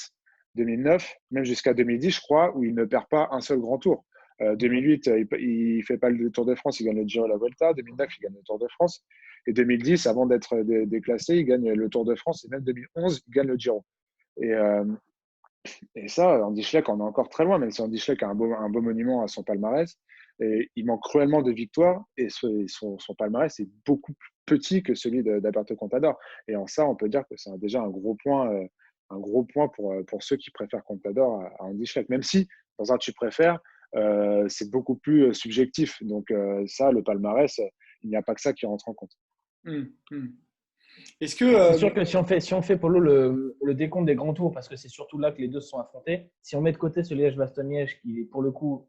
2009, même jusqu'à 2010, je crois, où il ne perd pas un seul grand tour. 2008, il ne fait pas le Tour de France, il gagne le Giro et la Vuelta. 2009, il gagne le Tour de France. Et 2010, avant d'être déclassé, il gagne le Tour de France. Et même 2011, il gagne le Giro. Et, euh, et ça, Andy Schleck en est encore très loin, même si Andy Schleck a un beau monument à son palmarès. Et il manque cruellement de victoires et son palmarès est beaucoup plus petit que celui d'Alberto Contador. Et en ça, on peut dire que c'est déjà un gros point pour ceux qui préfèrent Contador à Andy Schleck. Même si, dans un tu préfères, c'est beaucoup plus subjectif. Donc ça, le palmarès, il n'y a pas que ça qui rentre en compte. Hum, hum. Est-ce que C'est sûr que si on fait Polo, le décompte des grands tours, parce que c'est surtout là que les deux se sont affrontés, si on met de côté ce Liège-Bastogne-Liège qui, pour le coup,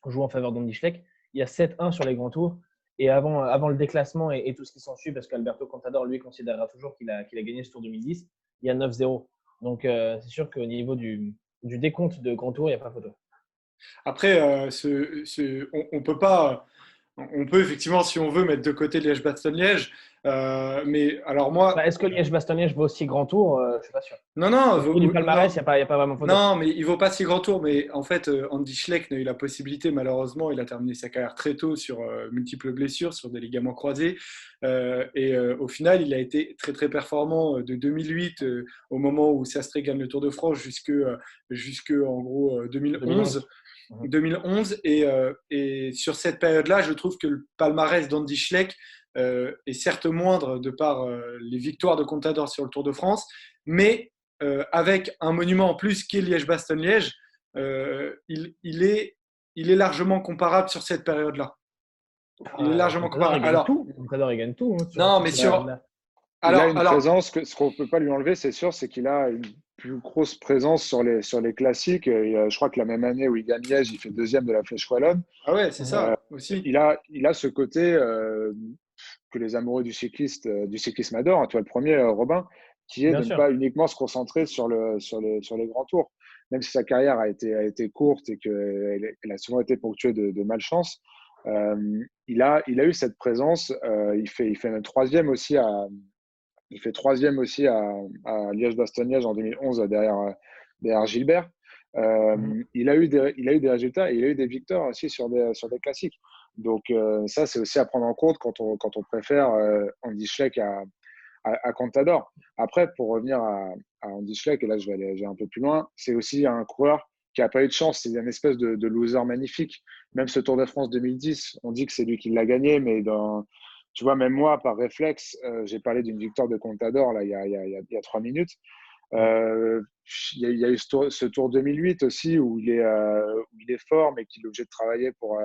joue en faveur d'Andy Schleck, il y a 7-1 sur les grands tours. Et avant le déclassement et tout ce qui s'ensuit, parce qu'Alberto Contador, lui, considérera toujours qu'il a gagné ce Tour 2010, il y a 9-0. Donc, c'est sûr qu'au niveau du décompte de grands tours, il n'y a pas photo. après, on peut pas. On peut effectivement, si on veut, mettre de côté Liège-Bastogne-Liège. Mais alors moi, Est-ce que Liège-Bastogne-Liège vaut aussi grand tour? Je ne suis pas sûr. non, non, Au niveau du palmarès, il n'y a pas vraiment photo. non, mais il vaut pas si grand tour. Mais en fait, Andy Schleck n'a eu la possibilité, malheureusement, il a terminé sa carrière très tôt sur multiples blessures, sur des ligaments croisés. Au final, il a été très très performant de 2008 au moment où Sastré gagne le Tour de France jusque en gros 2011. 2011 et sur cette période-là, je trouve que le palmarès d'Andy Schleck est certes moindre de par les victoires de Contador sur le Tour de France, mais avec un monument en plus qui est Liège-Bastogne-Liège, il est largement comparable sur cette période-là. Il est largement comparable. Contador, il gagne tout. Hein, non, mais sur. Il a une présence, ce qu'on ne peut pas lui enlever, c'est sûr, c'est qu'il a une plus grosse présence sur les classiques. Je crois que la même année où il gagne Liège, il fait deuxième de la Flèche Wallonne. Ah ouais, c'est ça aussi. Il a ce côté que les amoureux du cyclisme adorent, toi le premier, Robin, qui est Bien de sûr. ne pas uniquement se concentrer sur les grands tours. Même si sa carrière a été courte et qu'elle a souvent été ponctuée de malchance, il a eu cette présence. Il fait même troisième aussi à Liège-Bastogne-Liège en 2011 derrière Gilbert. Il a eu des résultats et il a eu des victoires aussi sur des classiques. Donc ça, c'est aussi à prendre en compte quand on préfère Andy Schleck à Contador. Après, pour revenir à Andy Schleck, et là je vais aller un peu plus loin, c'est aussi un coureur qui n'a pas eu de chance. C'est une espèce de loser magnifique. Même ce Tour de France 2010, on dit que c'est lui qui l'a gagné, mais tu vois, même moi, par réflexe, j'ai parlé d'une victoire de Contador là, il y a 3 minutes. Euh, il y a eu ce tour 2008 aussi où il est fort, mais qu'il est obligé de travailler pour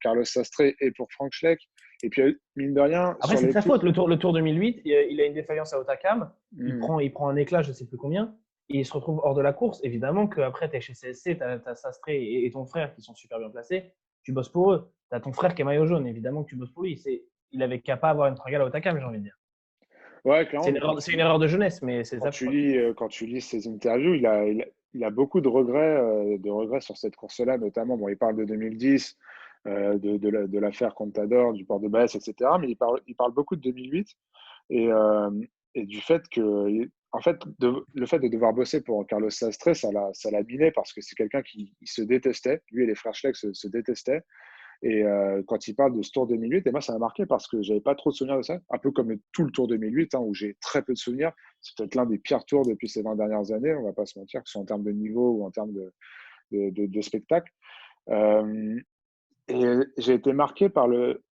Carlos Sastre et pour Frank Schleck. Et puis, mine de rien, Après, sur c'est de les sa tours. faute. Le tour 2008, il a une défaillance à Otakam. Il Hmm. prend, il prend un éclat, je ne sais plus combien. Et il se retrouve hors de la course. Évidemment qu'après, tu es chez CSC, tu as Sastre et ton frère qui sont super bien placés. Tu bosses pour eux. Tu as ton frère qui est maillot jaune. Évidemment que tu bosses pour lui. Il avait qu'à pas avoir une fringale à Otakam, j'ai envie de dire. Ouais, C'est clairement, une mais erreur, c'est une erreur de jeunesse, mais c'est sa faute. quand tu lis ses interviews, il a beaucoup de regrets sur cette course-là, notamment. Bon, il parle de 2010, de l'affaire Contador, du port de Baesse, etc. Mais il parle beaucoup de 2008 et, euh, et du fait que, en fait, le fait de devoir bosser pour Carlos Sastre, ça l'a miné parce que c'est quelqu'un qui il se détestait. Lui et les frères Schleck se détestaient. Et quand il parle de ce Tour 2008, et moi, ça m'a marqué parce que j'avais pas trop de souvenirs de ça, un peu comme tout le Tour 2008, hein, où j'ai très peu de souvenirs. C'est peut-être l'un des pires tours depuis ces 20 dernières années, on va pas se mentir, que ce soit en termes de niveau ou en termes de spectacle. Euh, et j'ai été marqué par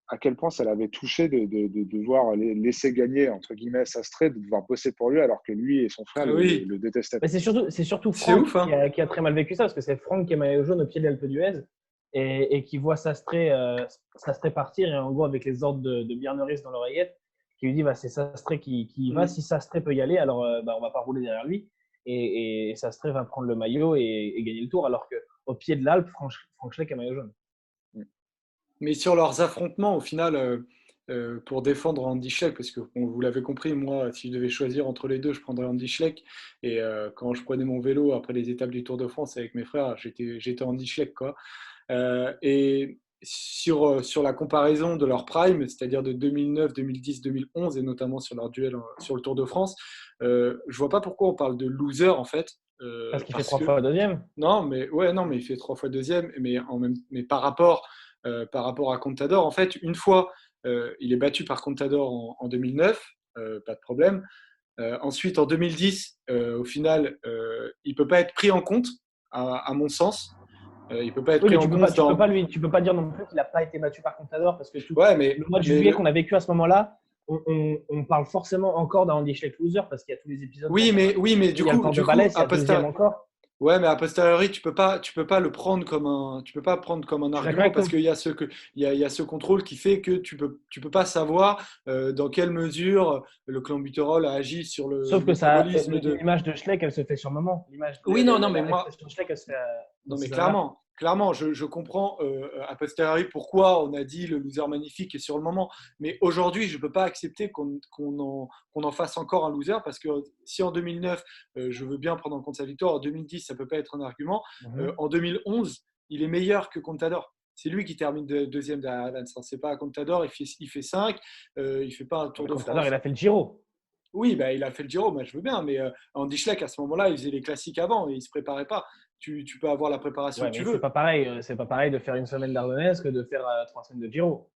à quel point ça l'avait touché de devoir laisser gagner, entre guillemets, Sastré, de devoir bosser pour lui, alors que lui et son frère Ah oui, le détestaient. Mais c'est surtout c'est Franck ouf, hein. qui a très mal vécu ça, parce que c'est Franck qui est maillot jaune au pied de l'Alpe d'Huez et qui voit Sastré partir, et en gros, avec les ordres de Bjarne dans l'oreillette, qui lui dit bah, c'est Sastré qui y va. Mm. Si Sastré peut y aller, alors bah, on va pas rouler derrière lui. Et Sastré va prendre le maillot et gagner le tour, alors qu'au pied de l'Alpe, Franck Schleck est maillot jaune. Mais sur leurs affrontements, au final, pour défendre Andy Schleck, parce que bon, vous l'avez compris, moi, si je devais choisir entre les deux, je prendrais Andy Schleck. Et quand je prenais mon vélo après les étapes du Tour de France avec mes frères, j'étais Andy Schleck, quoi. Et sur la comparaison de leur prime, c'est-à-dire de 2009, 2010, 2011, et notamment sur leur duel sur le Tour de France, je vois pas pourquoi on parle de loser, en fait. Parce qu'il fait Parce 3 fois que deuxième. non, mais ouais, non, mais il fait 3 fois deuxième, mais par rapport à Contador, en fait, une fois, il est battu par Contador en 2009, pas de problème. Ensuite, en 2010, au final, il peut pas être pris en compte, à mon sens. Il peut pas être Oui, pris mais en compte dans. tu peux pas dire non plus qu'il n'a pas été battu par Contador, parce que Ouais, le mois de mais juillet qu'on a vécu à ce moment-là, on parle forcément encore d'un Andy Schleck loser, parce qu'il y a tous les épisodes oui, mais il y a le port de du coup, Balès, il y a deuxième encore. ouais, mais a posteriori, tu peux pas le prendre comme tu peux pas prendre comme un Je suis d'accord argument avec parce toi. qu'il y a il y a ce contrôle qui fait que tu peux pas savoir dans quelle mesure le clenbuterol a agi sur le Sauf que métabolisme de. l'image de Schleck, elle se fait sur le moment. Oui, non, non, mais La moi, réputation de Schleck, elle se fait dans non, mais ces années-là. clairement, je comprends a posteriori pourquoi on a dit le loser magnifique sur le moment. Mais aujourd'hui, je ne peux pas accepter qu'on en fasse encore un loser parce que si en 2009, je veux bien prendre en compte sa victoire, en 2010, ça ne peut pas être un argument. Mhm. En 2011, il est meilleur que Contador. C'est lui qui termine deuxième derrière Evans. C'est pas Contador, il fait 5, il fait pas un Tour Mais de Contador, il France. a fait le Giro. Oui, bah, il a fait le Giro, moi je veux bien, mais Andy Schleck à ce moment-là, il faisait les classiques avant et il ne se préparait pas. Tu peux avoir la préparation Ouais, que tu mais c'est veux. pas pareil. C'est pas pareil de faire une semaine d'Ardennaise que de faire 3 semaines de Giro.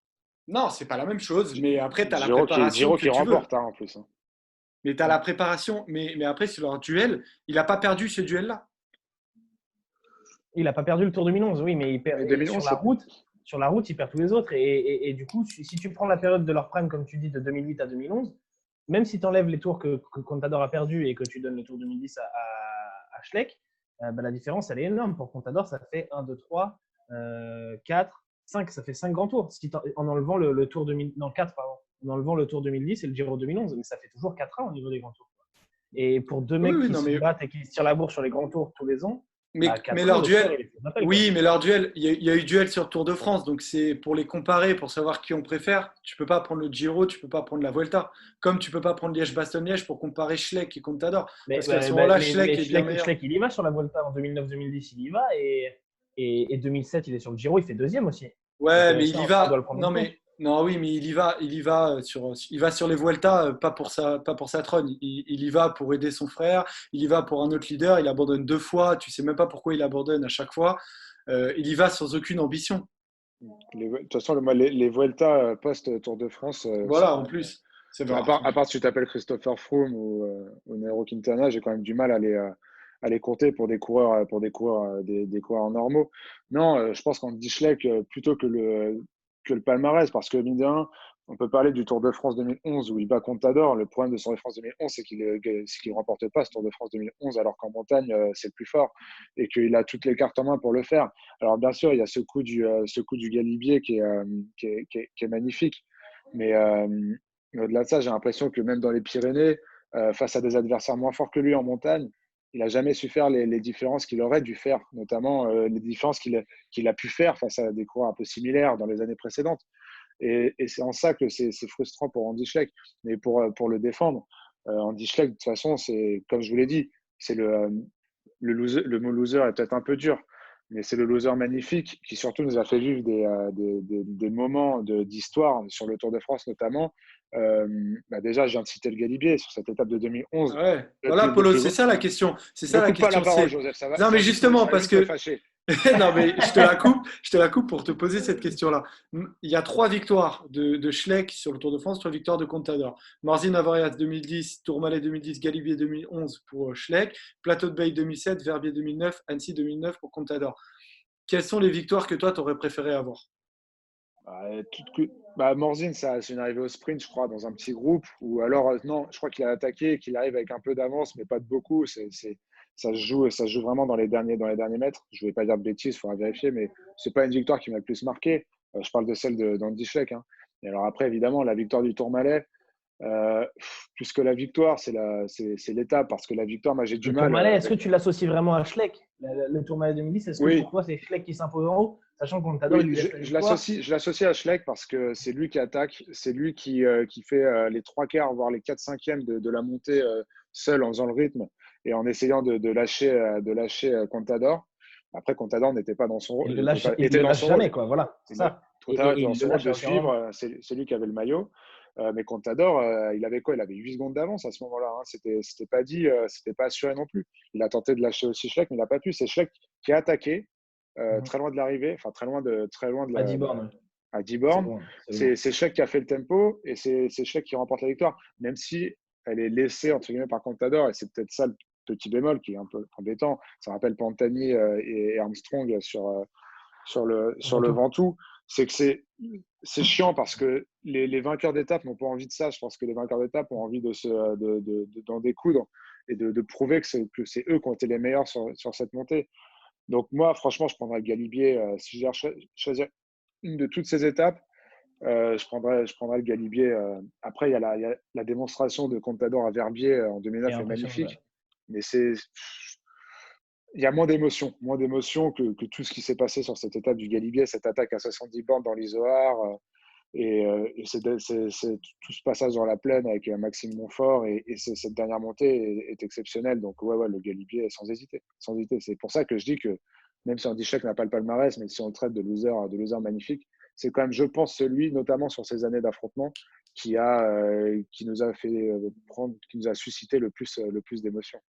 Non, c'est pas la même chose, mais après, tu as la Giro préparation que qui tu veux. remporte, hein, en plus. Hein. Mais tu as la préparation, mais après, sur leur duel, il n'a pas perdu ce duel-là. Il n'a pas perdu le Tour 2011, oui, mais Mais et 2011, c'est. sur la route, il perd tous les autres. Et du coup, si tu prends la période de leur prime, comme tu dis, de 2008 à 2011, même si tu enlèves les tours que Contador a perdu et que tu donnes le Tour 2010 à Schleck, bah, la différence, elle est énorme. Pour Contador, ça fait 1, 2, 3, 4, 5. Ça fait 5 grands tours. En enlevant le Tour 2000, non, 4, pardon. En enlevant le Tour 2010 et le Giro 2011, mais ça fait toujours 4 ans au niveau des grands tours. Et pour deux Oui, mecs oui, qui non, se battent et qui se tirent la bourre sur les grands tours tous les ans, bah, mais 4 ans, leur le score, duel, il est fatal, quoi. oui, mais leur duel, il y a eu duel sur Tour de France, donc c'est pour les comparer, pour savoir qui on préfère. Tu peux pas prendre le Giro, tu peux pas prendre la Vuelta, comme tu peux pas prendre Liège-Bastogne-Liège pour comparer Schleck et Contador, Mais, parce qu'à ce bah, moment-là, mais Schleck est bien meilleur. Schleck, il y va sur la Volta en 2009-2010, il y va. Et 2007, il est sur le Giro, il fait deuxième aussi. Donc Ouais, mais il ça, y on doit va. le prendre en Non, compte. mais non, oui, mais il va sur les Vuelta, pas pour sa trône. Il y va pour aider son frère. Il y va pour un autre leader. Il abandonne 2 fois. Tu sais même pas pourquoi il abandonne à chaque fois. Il y va sans aucune ambition. De toute façon, moi, les Vuelta post-Tour de France, Voilà, en plus, c'est vrai. à part si tu t'appelles Christopher Froome ou Nairo Quintana, j'ai quand même du mal à les compter des coureurs normaux. Non, je pense qu'en dit Schleck plutôt que le palmarès, parce que mine de rien, On peut parler du Tour de France 2011 où il bat Contador. Le problème de ce Tour de France 2011, c'est qu'il ne remporte pas ce Tour de France 2011 alors qu'en montagne, c'est le plus fort et qu'il a toutes les cartes en main pour le faire. Alors bien sûr, il y a ce coup du Galibier qui est magnifique. Mais au-delà de ça, j'ai l'impression que même dans les Pyrénées, face à des adversaires moins forts que lui en montagne, il n'a jamais su faire les différences qu'il aurait dû faire, notamment les différences qu'il a pu faire face à des coureurs un peu similaires dans les années précédentes. Et c'est en ça que c'est frustrant pour Andy Schleck. Mais pour le défendre, Andy Schleck, de toute façon, c'est comme je vous l'ai dit, c'est le mot loser est peut-être un peu dur, mais c'est le loser magnifique qui surtout nous a fait vivre des moments d'histoire sur le Tour de France notamment. Déjà, je viens de citer le Galibier sur cette étape de 2011. Ouais. Voilà, Polo, c'est ça la question. C'est ça Ne la coupe pas la question. parole, Joseph. Ça va, Non, mais justement, parce que fâché. non, mais je te la coupe pour te poser cette question-là. Il y a 3 victoires de Schleck sur le Tour de France, 3 victoires de Contador. Morzine Avoriaz 2010, Tourmalet 2010, Galibier 2011 pour Schleck, Plateau de Baye 2007, Verbier 2009, Annecy 2009 pour Contador. Quelles sont les victoires que toi, tu aurais préféré avoir? Morzine, c'est une arrivée au sprint, je crois, dans un petit groupe. Ou alors, non, je crois qu'il a attaqué et qu'il arrive avec un peu d'avance, mais pas de beaucoup. Ça se joue vraiment dans les derniers mètres. Je ne vais pas dire de bêtises, il faudra vérifier, mais ce n'est pas une victoire qui m'a le plus marqué. Je parle de celle d'Andy Schleck. Hein. Et alors après, évidemment, la victoire du Tourmalet, plus que la victoire, c'est l'étape, parce que la victoire, moi, j'ai du mal. Tourmalet, est-ce que tu l'associes vraiment à Schleck? Le Tourmalet 2010, est-ce que Oui. pour toi, c'est Schleck qui s'impose en haut, sachant qu'on Contador, Oui, je l'associe à Schleck parce que c'est lui qui attaque, c'est lui qui fait les 3/4, voire les 4/5 de la montée seul en faisant le rythme et en essayant de lâcher Contador. Après, Contador n'était pas dans son rôle. Il ne le lâche jamais, quoi. Voilà, c'est ça. Contador était dans son rôle de à suivre, c'est lui qui avait le maillot. Mais Contador, il avait quoi? Il avait 8 secondes d'avance à ce moment-là. Hein. C'était pas dit, c'était pas assuré non plus. Il a tenté de lâcher aussi Schleck, mais il n'a pas pu. C'est Schleck qui a attaqué. Très loin de l'arrivée, enfin très loin de À 10 bornes. À 10 bornes. C'est Schleck qui a fait le tempo et c'est Schleck qui remporte la victoire, même si elle est laissée entre guillemets par Contador et c'est peut-être ça le petit bémol qui est un peu embêtant. Ça rappelle Pantani et Armstrong sur le Ventoux. C'est que c'est chiant parce que les vainqueurs d'étape n'ont pas envie de ça. Je pense que les vainqueurs d'étape ont envie d'en découdre et de prouver que c'est eux qui ont été les meilleurs sur cette montée. Donc moi, franchement, je prendrais le Galibier. Si je choisir une de toutes ces étapes, je prendrais le Galibier. Après, il y a la démonstration de Contador à Verbier en 2009 est magnifique. Ouais. Mais il y a moins d'émotion que tout ce qui s'est passé sur cette étape du Galibier, cette attaque à 70 bornes dans l'Izoard. Et c'est tout ce passage dans la plaine avec Maxime Montfort et cette dernière montée est exceptionnelle. Donc, ouais, le Galibier, sans hésiter. C'est pour ça que je dis que même si Andy Schleck n'a pas le palmarès, mais si on le traite de loser magnifique, c'est quand même, je pense, celui, notamment sur ces années d'affrontement, qui nous a fait qui nous a suscité le plus d'émotions.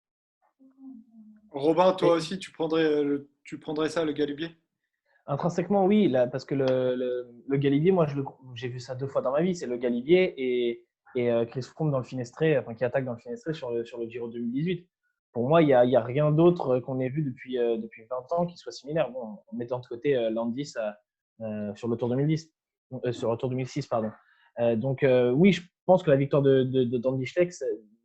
Robin, toi aussi, tu prendrais ça, le Galibier? Intrinsèquement, oui, là, parce que le Galibier, moi, j'ai vu ça 2 fois dans ma vie. C'est le Galibier et Chris Froome dans le Finestré, enfin, qui attaque dans le Finestré sur le Giro 2018. Pour moi, il n'y a rien d'autre qu'on ait vu depuis 20 ans qui soit similaire. Bon, en mettant de côté Landis sur le Tour 2010, sur le Tour 2006, pardon. Donc, oui, je pense que la victoire d'Andy Schleck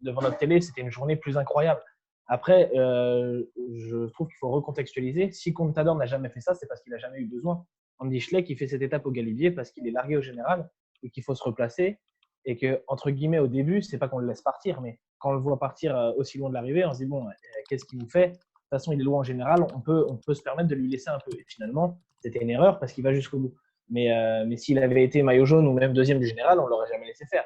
devant notre télé, c'était une journée plus incroyable. Après, je trouve qu'il faut recontextualiser. Si Contador n'a jamais fait ça, c'est parce qu'il n'a jamais eu besoin. Andy Schleck, il fait cette étape au Galibier parce qu'il est largué au général et qu'il faut se replacer. Et que, entre guillemets, au début, c'est pas qu'on le laisse partir, mais quand on le voit partir aussi loin de l'arrivée, on se dit, bon, qu'est-ce qu'il nous fait? De toute façon, il est loin en général, on peut se permettre de lui laisser un peu. Et finalement, c'était une erreur parce qu'il va jusqu'au bout. Mais s'il avait été maillot jaune ou même deuxième du général, on ne l'aurait jamais laissé faire.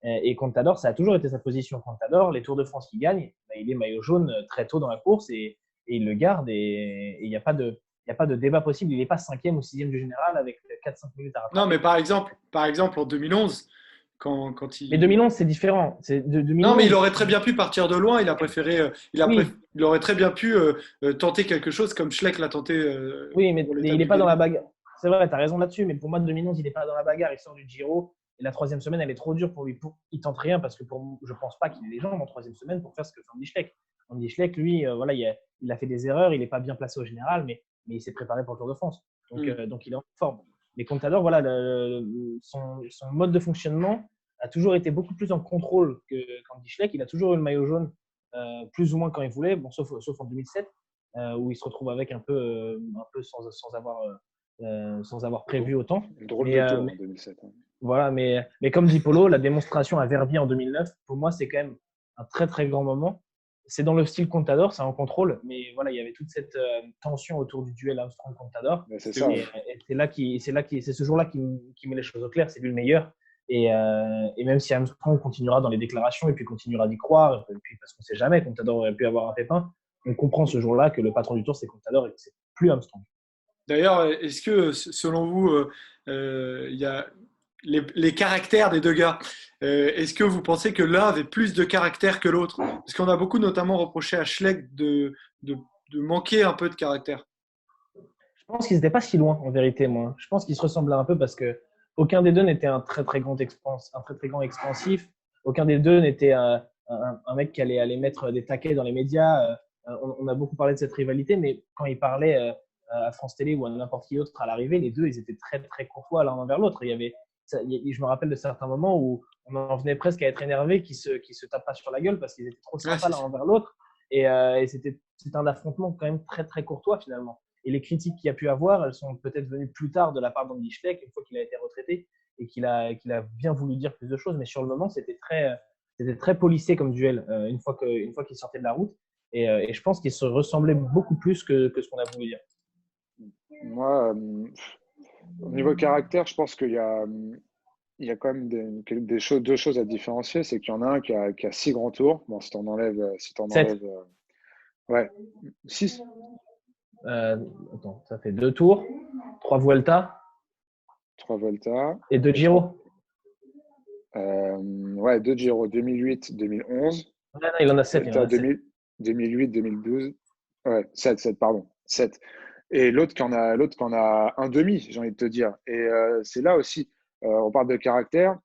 Et Contador, ça a toujours été sa position. Contador, les Tours de France qu'il gagne, il est maillot jaune très tôt dans la course et il le garde et il n'y a pas de débat possible. Il n'est pas 5e ou 6e du général avec 4-5 minutes à rattraper. Non, mais par exemple en 2011, quand il… Mais 2011, c'est différent. 2011, non, mais il aurait très bien pu partir de loin. Il a préféré… il aurait très bien pu tenter quelque chose comme Schleck l'a tenté. Oui, mais il n'est pas dans la bagarre. C'est vrai, tu as raison là-dessus. Mais pour moi, 2011, il n'est pas dans la bagarre. Il sort du Giro. Et la 3e semaine, elle est trop dure pour lui. Il tente rien parce que je ne pense pas qu'il ait les jambes en 3e semaine pour faire ce que fait Andy Schleck. Andy Schleck, lui, voilà, il a fait des erreurs. Il n'est pas bien placé au général, mais il s'est préparé pour le Tour de France. Donc il est en forme. Mais Contador, voilà, son mode de fonctionnement a toujours été beaucoup plus en contrôle qu'Andy Schleck. Il a toujours eu le maillot jaune, plus ou moins quand il voulait, bon, sauf en 2007, où il se retrouve avec un peu sans avoir prévu autant. Une drôle Mais, de tour en 2007. Hein. voilà, mais comme dit Polo, la démonstration à Verviers en 2009, pour moi, c'est quand même un très très grand moment. C'est dans le style Contador, c'est en contrôle, mais voilà, il y avait toute cette tension autour du duel Armstrong-Contador. Mais c'est ça. Et, c'est ce jour-là qui met les choses au clair, c'est lui le meilleur. Et même si Armstrong continuera dans les déclarations et puis continuera d'y croire, et puis parce qu'on ne sait jamais, Contador aurait pu avoir un pépin, on comprend ce jour-là que le patron du tour, c'est Contador et que c'est plus Armstrong. D'ailleurs, est-ce que selon vous, il y a les caractères des deux gars, est-ce que vous pensez que l'un avait plus de caractère que l'autre? Parce qu'on a beaucoup notamment reproché à Schleck de manquer un peu de caractère. Je pense qu'ils n'étaient pas si loin, en vérité, moi. Je pense qu'ils se ressemblaient un peu parce que aucun des deux n'était un très très grand expansif. Aucun des deux n'était un mec qui allait aller mettre des taquets dans les médias. On a beaucoup parlé de cette rivalité, mais quand il parlait à France Télé ou à n'importe qui d'autre à l'arrivée, les deux, ils étaient très très courtois l'un envers l'autre. Je me rappelle de certains moments où on en venait presque à être énervé, qui se tapent pas sur la gueule parce qu'ils étaient trop sympas l'un envers l'autre. Et c'était un affrontement quand même très très courtois finalement. Et les critiques qu'il y a pu avoir, elles sont peut-être venues plus tard de la part d'Andy Schleck, une fois qu'il a été retraité et qu'il a bien voulu dire plus de choses. Mais sur le moment, c'était très policé comme duel une fois qu'il sortait de la route. Et je pense qu'ils se ressemblaient beaucoup plus que ce qu'on a voulu dire. Moi, au niveau caractère, je pense qu'il y a quand même deux choses à différencier. C'est qu'il y en a un qui a 6 grands tours. Bon, si tu en enlèves. Ouais, 6. Attends, ça fait 2 tours, 3 Vuelta. 3 Volta. Et 2 Giro. Ouais, 2 Giro, 2008, 2011. Non, il en a 7. 2008, 2012. Ouais, 7, pardon. 7. Et l'autre qui en a un demi, j'ai envie de te dire. Et c'est là aussi, on parle de caractère.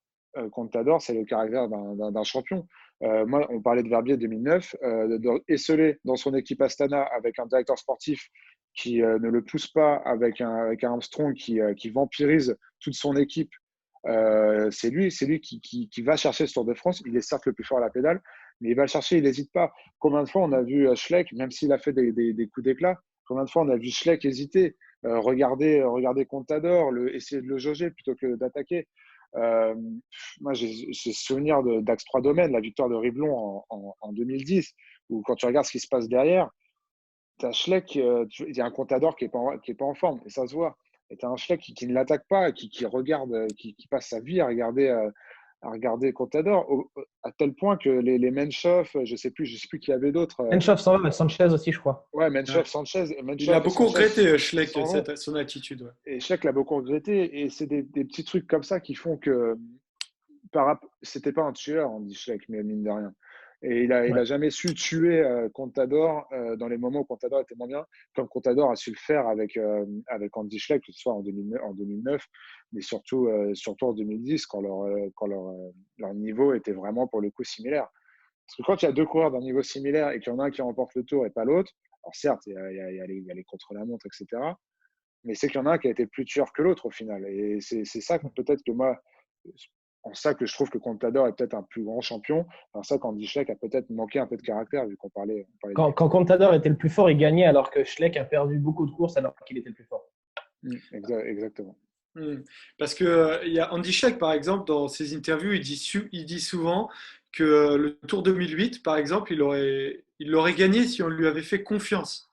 Contador, c'est le caractère d'un champion. Moi, on parlait de Verbier 2009, esselé dans son équipe Astana avec un directeur sportif qui ne le pousse pas, avec un Armstrong qui vampirise toute son équipe. C'est lui qui va chercher ce Tour de France. Il est certes le plus fort à la pédale, mais il va le chercher, il n'hésite pas. Combien de fois on a vu Schleck, même s'il a fait des coups d'éclat, combien de fois on a vu Schleck hésiter, regarder Contador, essayer de le jauger plutôt que d'attaquer. Moi, j'ai souvenir d'Axe 3 Domaines, la victoire de Riblon en 2010, où quand tu regardes ce qui se passe derrière, tu as Schleck, il y a un Contador qui est pas en forme, et ça se voit. Et tu as un Schleck qui ne l'attaque pas, qui regarde, qui passe sa vie à regarder Contador, à tel point que les Menchoff, je sais plus qui y avait d'autres. Menchoff s'en va, mais Sanchez aussi, je crois. Ouais, Menchoff, Sanchez. Il a beaucoup regretté, Schleck, son attitude. Ouais. Et Schleck l'a beaucoup regretté. Et c'est des petits trucs comme ça qui font que c'était pas un tueur, on dit Schleck, mais mine de rien. Et il a jamais su tuer Contador dans les moments où Contador était moins bien, comme Contador a su le faire avec Andy Schleck, que ce soit en 2009, mais surtout en 2010, quand leur niveau était vraiment pour le coup similaire. Parce que quand il y a deux coureurs d'un niveau similaire et qu'il y en a un qui remporte le tour et pas l'autre, alors certes, il y a les contre-la-montre, etc., mais c'est qu'il y en a un qui a été plus tueur que l'autre au final. Et c'est ça que peut-être que moi, en ça que je trouve que Contador est peut-être un plus grand champion, en ça qu'Andy Schleck a peut-être manqué un peu de caractère, vu qu'on parlait quand Contador était le plus fort, il gagnait, alors que Schleck a perdu beaucoup de courses alors qu'il était le plus fort. Exactement. Parce que il y a Andy Schleck, par exemple, dans ses interviews, il dit souvent que le Tour 2008, par exemple, il l'aurait gagné si on lui avait fait confiance.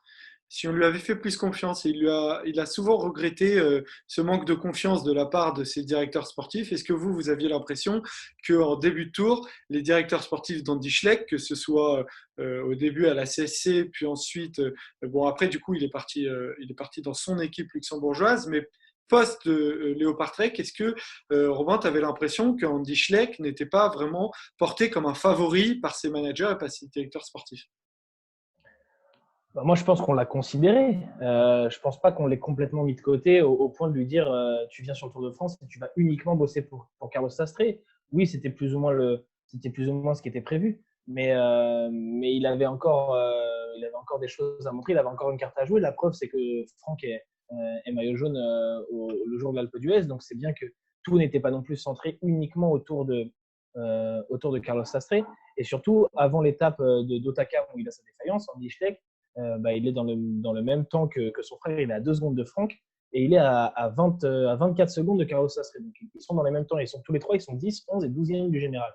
Si on lui avait fait plus confiance, et il a souvent regretté ce manque de confiance de la part de ses directeurs sportifs. Est-ce que vous aviez l'impression qu'en début de tour, les directeurs sportifs d'Andy Schleck, que ce soit au début à la CSC, puis ensuite, bon après du coup il est parti dans son équipe luxembourgeoise, mais post Léopard Trek, est-ce que Robin, tu avais l'impression qu'Andy Schleck n'était pas vraiment porté comme un favori par ses managers et par ses directeurs sportifs? Moi, je pense qu'on l'a considéré. Je pense pas qu'on l'ait complètement mis de côté au point de lui dire tu viens sur le Tour de France et tu vas uniquement bosser pour Carlos Sastre. Oui, c'était plus ou moins ce qui était prévu, mais il avait encore des choses à montrer. Il avait encore une carte à jouer. La preuve, c'est que Franck et maillot jaune le jour de l'Alpe d'Huez. Donc c'est bien que tout n'était pas non plus centré uniquement autour de Carlos Sastre. Et surtout, avant l'étape d'Otakam où il a sa défaillance, Andy Schleck, il est dans le même temps que son frère, il est à 2 secondes de Franck et il est à 24 secondes de Carlos Sastre. Donc ils sont dans les mêmes temps, ils sont tous les trois, ils sont 10, 11 et 12e du général.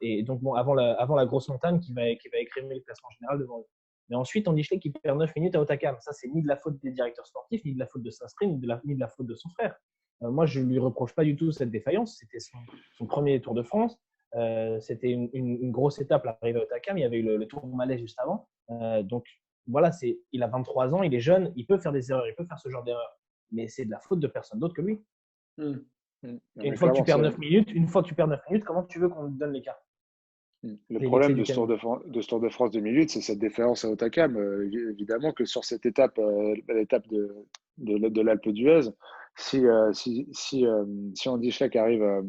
Et donc, bon, avant la grosse montagne qui va écrémer le classement général devant eux. Mais ensuite, Andy Schleck qui perd 9 minutes à Otakam. Ça, c'est ni de la faute des directeurs sportifs, ni de la faute de Sastre, ni de la faute de son frère. Moi, je ne lui reproche pas du tout cette défaillance. C'était son premier Tour de France. C'était une grosse étape l'arrivée à Otakam. Il y avait eu le Tour de Malais juste avant. Donc, voilà, il a 23 ans, il est jeune, il peut faire des erreurs, il peut faire ce genre d'erreurs. Mais c'est de la faute de personne d'autre que lui. Et une fois que tu perds 9 minutes, comment tu veux qu'on te donne les cartes? Le problème de ce Tour de France 2008, c'est cette déférence à Otakam. Évidemment que sur cette étape, l'étape de l'Alpe d'Huez, si Andy Schleck arrive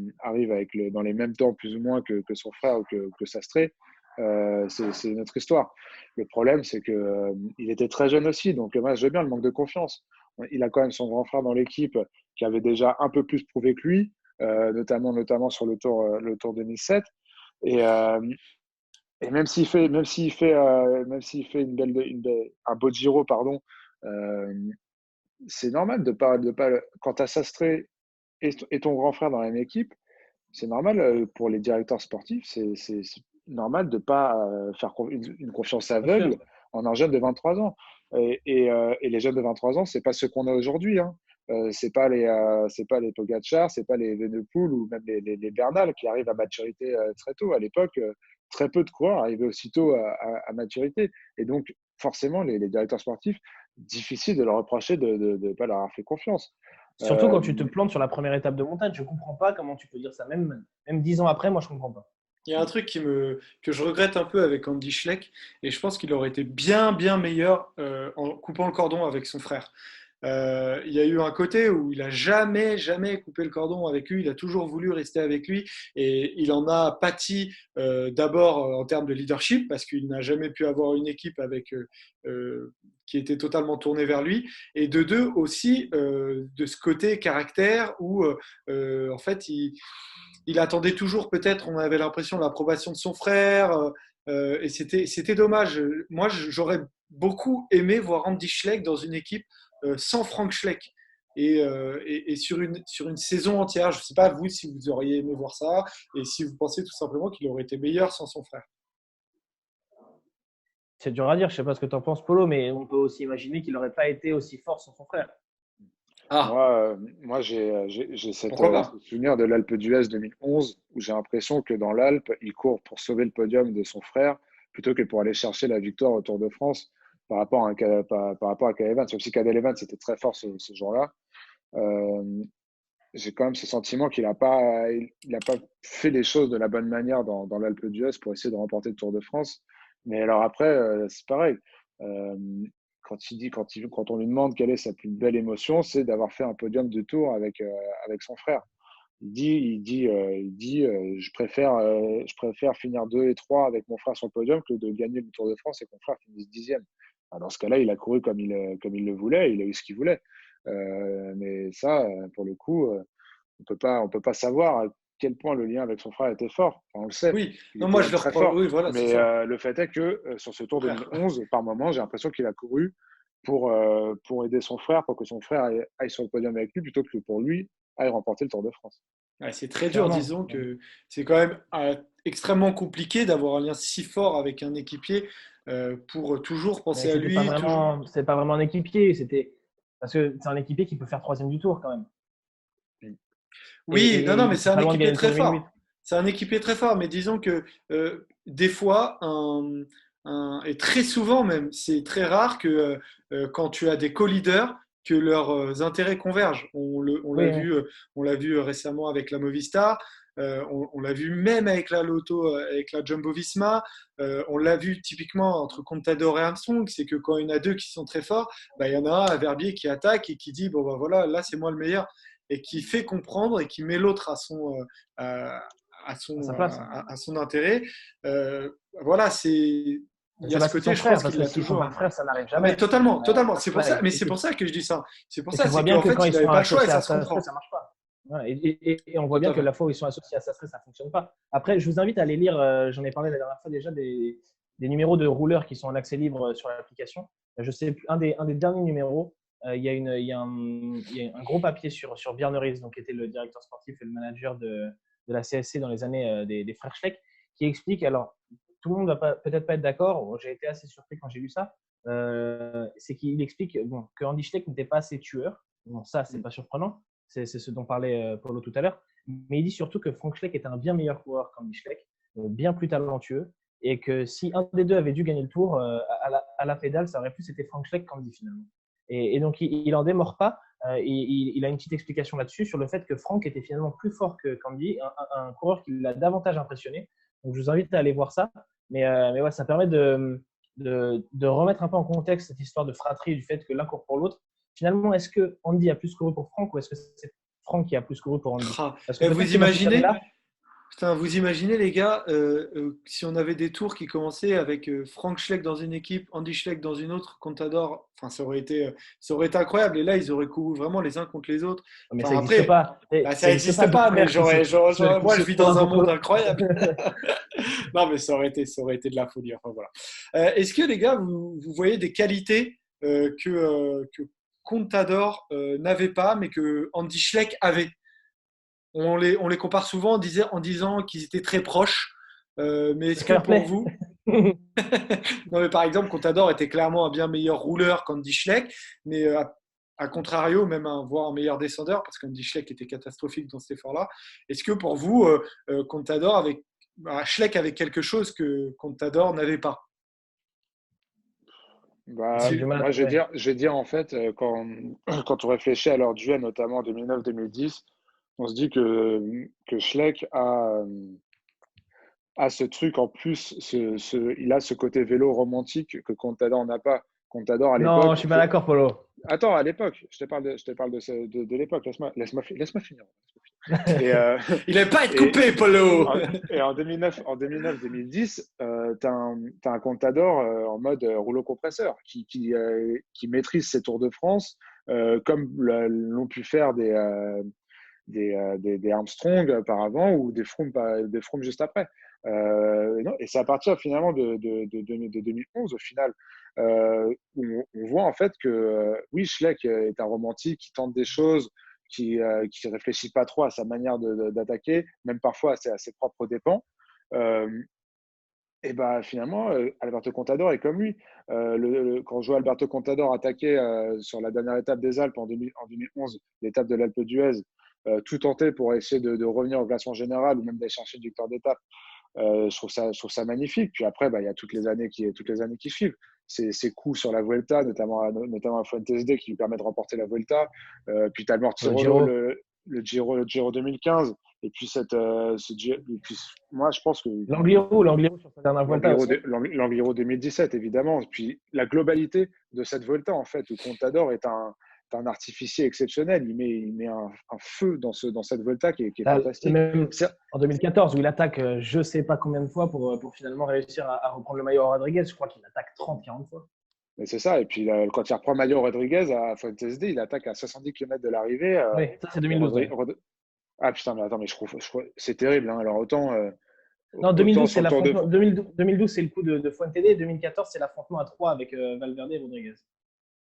dans les mêmes temps plus ou moins que son frère ou que Sastre, c'est une autre histoire. Le problème, c'est que il était très jeune aussi, donc moi je veux bien le manque de confiance. Il a quand même son grand frère dans l'équipe qui avait déjà un peu plus prouvé que lui, notamment sur le Tour 2007. Et même s'il fait un beau Giro, pardon, c'est normal de pas quand tu as Sastre et ton grand frère dans la même équipe, c'est normal pour les directeurs sportifs, c'est normal de pas faire une confiance aveugle en un jeune de 23 ans. Et les jeunes de 23 ans, c'est pas ceux qu'on a aujourd'hui, hein. C'est pas les Pogacar, c'est pas les Evenepoel ou même les Bernal qui arrivent à maturité très tôt. À l'époque, très peu de coureurs arrivaient aussitôt à maturité. Et donc, forcément, les directeurs sportifs, difficile de leur reprocher de ne pas leur avoir fait confiance. Surtout quand tu te plantes sur la première étape de montagne. Je ne comprends pas comment tu peux dire ça. Même 10 ans après, moi, je ne comprends pas. Il y a un truc que je regrette un peu avec Andy Schleck, et je pense qu'il aurait été bien, bien meilleur en coupant le cordon avec son frère. Il y a eu un côté où il a jamais, jamais coupé le cordon avec lui. Il a toujours voulu rester avec lui et il en a pâti d'abord en termes de leadership parce qu'il n'a jamais pu avoir une équipe qui était totalement tournée vers lui. Et de deux aussi de ce côté caractère où en fait il attendait toujours peut-être, on avait l'impression, l'approbation de son frère. Et c'était dommage. Moi, j'aurais beaucoup aimé voir Andy Schleck dans une équipe sans Frank Schleck et sur une saison entière. Je ne sais pas vous si vous auriez aimé voir ça et si vous pensez tout simplement qu'il aurait été meilleur sans son frère. C'est dur à dire, je ne sais pas ce que tu en penses, Polo, mais on peut aussi imaginer qu'il n'aurait pas été aussi fort sans son frère. Moi, j'ai ce souvenir de l'Alpe d'Huez 2011 où j'ai l'impression que dans l'Alpe, il court pour sauver le podium de son frère plutôt que pour aller chercher la victoire au Tour de France par rapport à Cadel Evans. Même si Cadel Evans était très fort ce jour-là, j'ai quand même ce sentiment qu'il n'a pas fait les choses de la bonne manière dans l'Alpe d'Huez pour essayer de remporter le Tour de France. Mais alors après, c'est pareil. Quand on lui demande quelle est sa plus belle émotion, c'est d'avoir fait un podium de Tour avec son frère. Il dit, je préfère finir 2 et 3 avec mon frère sur le podium que de gagner le Tour de France et que mon frère finisse 10e. Dans ce cas-là, il a couru comme il le voulait, il a eu ce qu'il voulait. Mais ça, pour le coup, on peut pas savoir à quel point le lien avec son frère était fort. Enfin, on le sait. Oui, non, moi je le reprends. Oui, voilà, mais le fait est que sur ce Tour 2011, par moment, j'ai l'impression qu'il a couru pour aider son frère, pour que son frère aille sur le podium avec lui, plutôt que pour lui aille remporter le Tour de France. Ouais, c'est très dur, disons que c'est quand même extrêmement compliqué d'avoir un lien si fort avec un équipier pour toujours penser à lui. C'est pas vraiment un équipier, parce que c'est un équipier qui peut faire 3e du Tour quand même. Oui, non, mais c'est un équipier très fort. C'est un équipier très fort, mais disons que des fois, et très souvent même, c'est très rare que quand tu as des co-leaders, que leurs intérêts convergent. On l'a vu récemment avec la Movistar, on l'a vu même avec la Lotto, avec la Jumbo-Visma, on l'a vu typiquement entre Contador et Armstrong, c'est que quand il y en a deux qui sont très forts, il y en a un, Verbier, qui attaque et qui dit bon ben voilà, là c'est moi le meilleur, et qui fait comprendre et qui met l'autre à son intérêt. Voilà, c'est il y C'est a ce parce qu'ils sont côté, je frères, pense parce qu'il que l'a s'ils sont pas toujours. frères, ça n'arrive Ah, mais jamais. totalement, totalement. C'est pour Voilà, ça, mais c'est pour ça que je dis ça. C'est pour et ça, tu vois c'est bien qu'en que quand fait, ils il n'avait sont pas le choix et associés à ça se Sastre, comprend. ça marche pas. Ouais, et on voit Tout bien à que fait. la fois où ils sont associés à Sastre, ça fonctionne pas. Après, je vous invite à aller lire, j'en ai parlé la dernière fois déjà, des numéros de rouleurs qui sont en accès libre sur l'application. Je sais plus, un des derniers numéros, il y a un gros papier sur Bjarne Riis, donc qui était le directeur sportif et le manager de la CSC dans les années des frères Schleck, qui explique, alors tout le monde va peut-être pas être d'accord, bon, j'ai été assez surpris quand j'ai lu ça, c'est qu'il explique bon, que Andy Schleck n'était pas assez tueur. Bon, ça, c'est pas surprenant, c'est ce dont parlait Paulo tout à l'heure, mais il dit surtout que Frank Schleck était un bien meilleur coureur qu'Andy Schleck, bien plus talentueux, et que si un des deux avait dû gagner le tour, à la pédale, ça aurait plus été Frank Schleck qu'Andy finalement. Et donc, il en démord pas. Il a une petite explication là-dessus sur le fait que Frank était finalement plus fort que Candy, un coureur qui l'a davantage impressionné. Donc, je vous invite à aller voir ça. Mais ouais, ça permet de remettre un peu en contexte cette histoire de fratrie, du fait que l'un court pour l'autre. Finalement, est-ce que Andy a plus couru pour Frank ou est-ce que c'est Frank qui a plus couru pour Andy? Ah. Parce que Et peut-être vous que dans ces imaginez, années-là, putain, vous imaginez les gars, si on avait des tours qui commençaient avec Frank Schleck dans une équipe, Andy Schleck dans une autre, Contador, enfin ça aurait été incroyable. Et là, ils auraient couru vraiment les uns contre les autres. mais ça Enfin n'existe après, pas. bah, Ça ça n'existe pas n'existe deux pas, mais frères qui moi je se vis courent dans l'un un contre monde l'autre. incroyable. Non, mais ça aurait été de la folie. Enfin voilà. Est-ce que les gars, vous voyez des qualités que Contador n'avait pas, mais que Andy Schleck avait? On les compare souvent en disant qu'ils étaient très proches. Mais Le est-ce que fair pour play. vous, non mais par exemple, Contador était clairement un bien meilleur rouleur qu'Andy Schleck, mais à contrario, même voire un meilleur descendeur, parce qu'Andy Schleck était catastrophique dans cet effort-là. Est-ce que pour vous, Contador Schleck avait quelque chose que Contador n'avait pas? J'ai Bah, du mal à moi, trouver. je vais dire en fait, quand on réfléchit à leur duel, notamment en 2009-2010, on se dit que Schleck a ce truc en plus, il a ce côté vélo romantique que Contador n'a pas. Contador à Non, je l'époque, suis pas d'accord, Polo. attends, à l'époque, je te parle de l'époque, laisse-moi finir. Et, Il n'avait pas à être et, coupé, Polo. et en 2009-2010, t'as un Contador en mode rouleau compresseur qui maîtrise ses Tours de France comme l'ont pu faire des Armstrong auparavant ou des Froome juste après. Non, et c'est à partir finalement de 2011 au final où on voit en fait que oui, Schleck est un romantique qui tente des choses, qui réfléchit pas trop à sa manière d'attaquer, même parfois à ses propres dépens. Euh, et bah finalement, Alberto Contador est comme lui. Quand je vois Alberto Contador attaquer sur la dernière étape des Alpes en 2011, l'étape de l'Alpe d'Huez, tout tenter pour essayer de revenir au classement général ou même d'aller chercher une victoire d'étape. Je trouve ça magnifique. Puis après, bah, il y a toutes les années qui suivent. Ces coups sur la Vuelta, notamment à Fuentes D qui lui permet de remporter la Vuelta. Puis tu as le Sur le Mortirolo, Giro. le Giro 2015. Et puis, et puis moi, je pense que L'Angliru sur sa dernière Vuelta aussi. l'Angliru 2017, évidemment. Et puis la globalité de cette Vuelta, en fait, où Contador est un artificier exceptionnel. Il met un feu dans cette Vuelta qui est fantastique. Même en 2014, où il attaque je ne sais pas combien de fois pour finalement réussir à reprendre le maillot à Rodriguez. Je crois qu'il attaque 30-40 fois. Mais c'est ça. Et puis, quand il reprend Mario Rodriguez à Fuentes D, il attaque à 70 km de l'arrivée. Oui, ça c'est Et 2012. Ouais. Ah putain, mais attends, mais je trouve c'est terrible. Hein. Alors, Non, autant 2012, sur c'est le Tour de l'affrontement. 2012, c'est le coup de Fuente D. 2014, c'est l'affrontement à 3 avec Valverde et Rodriguez.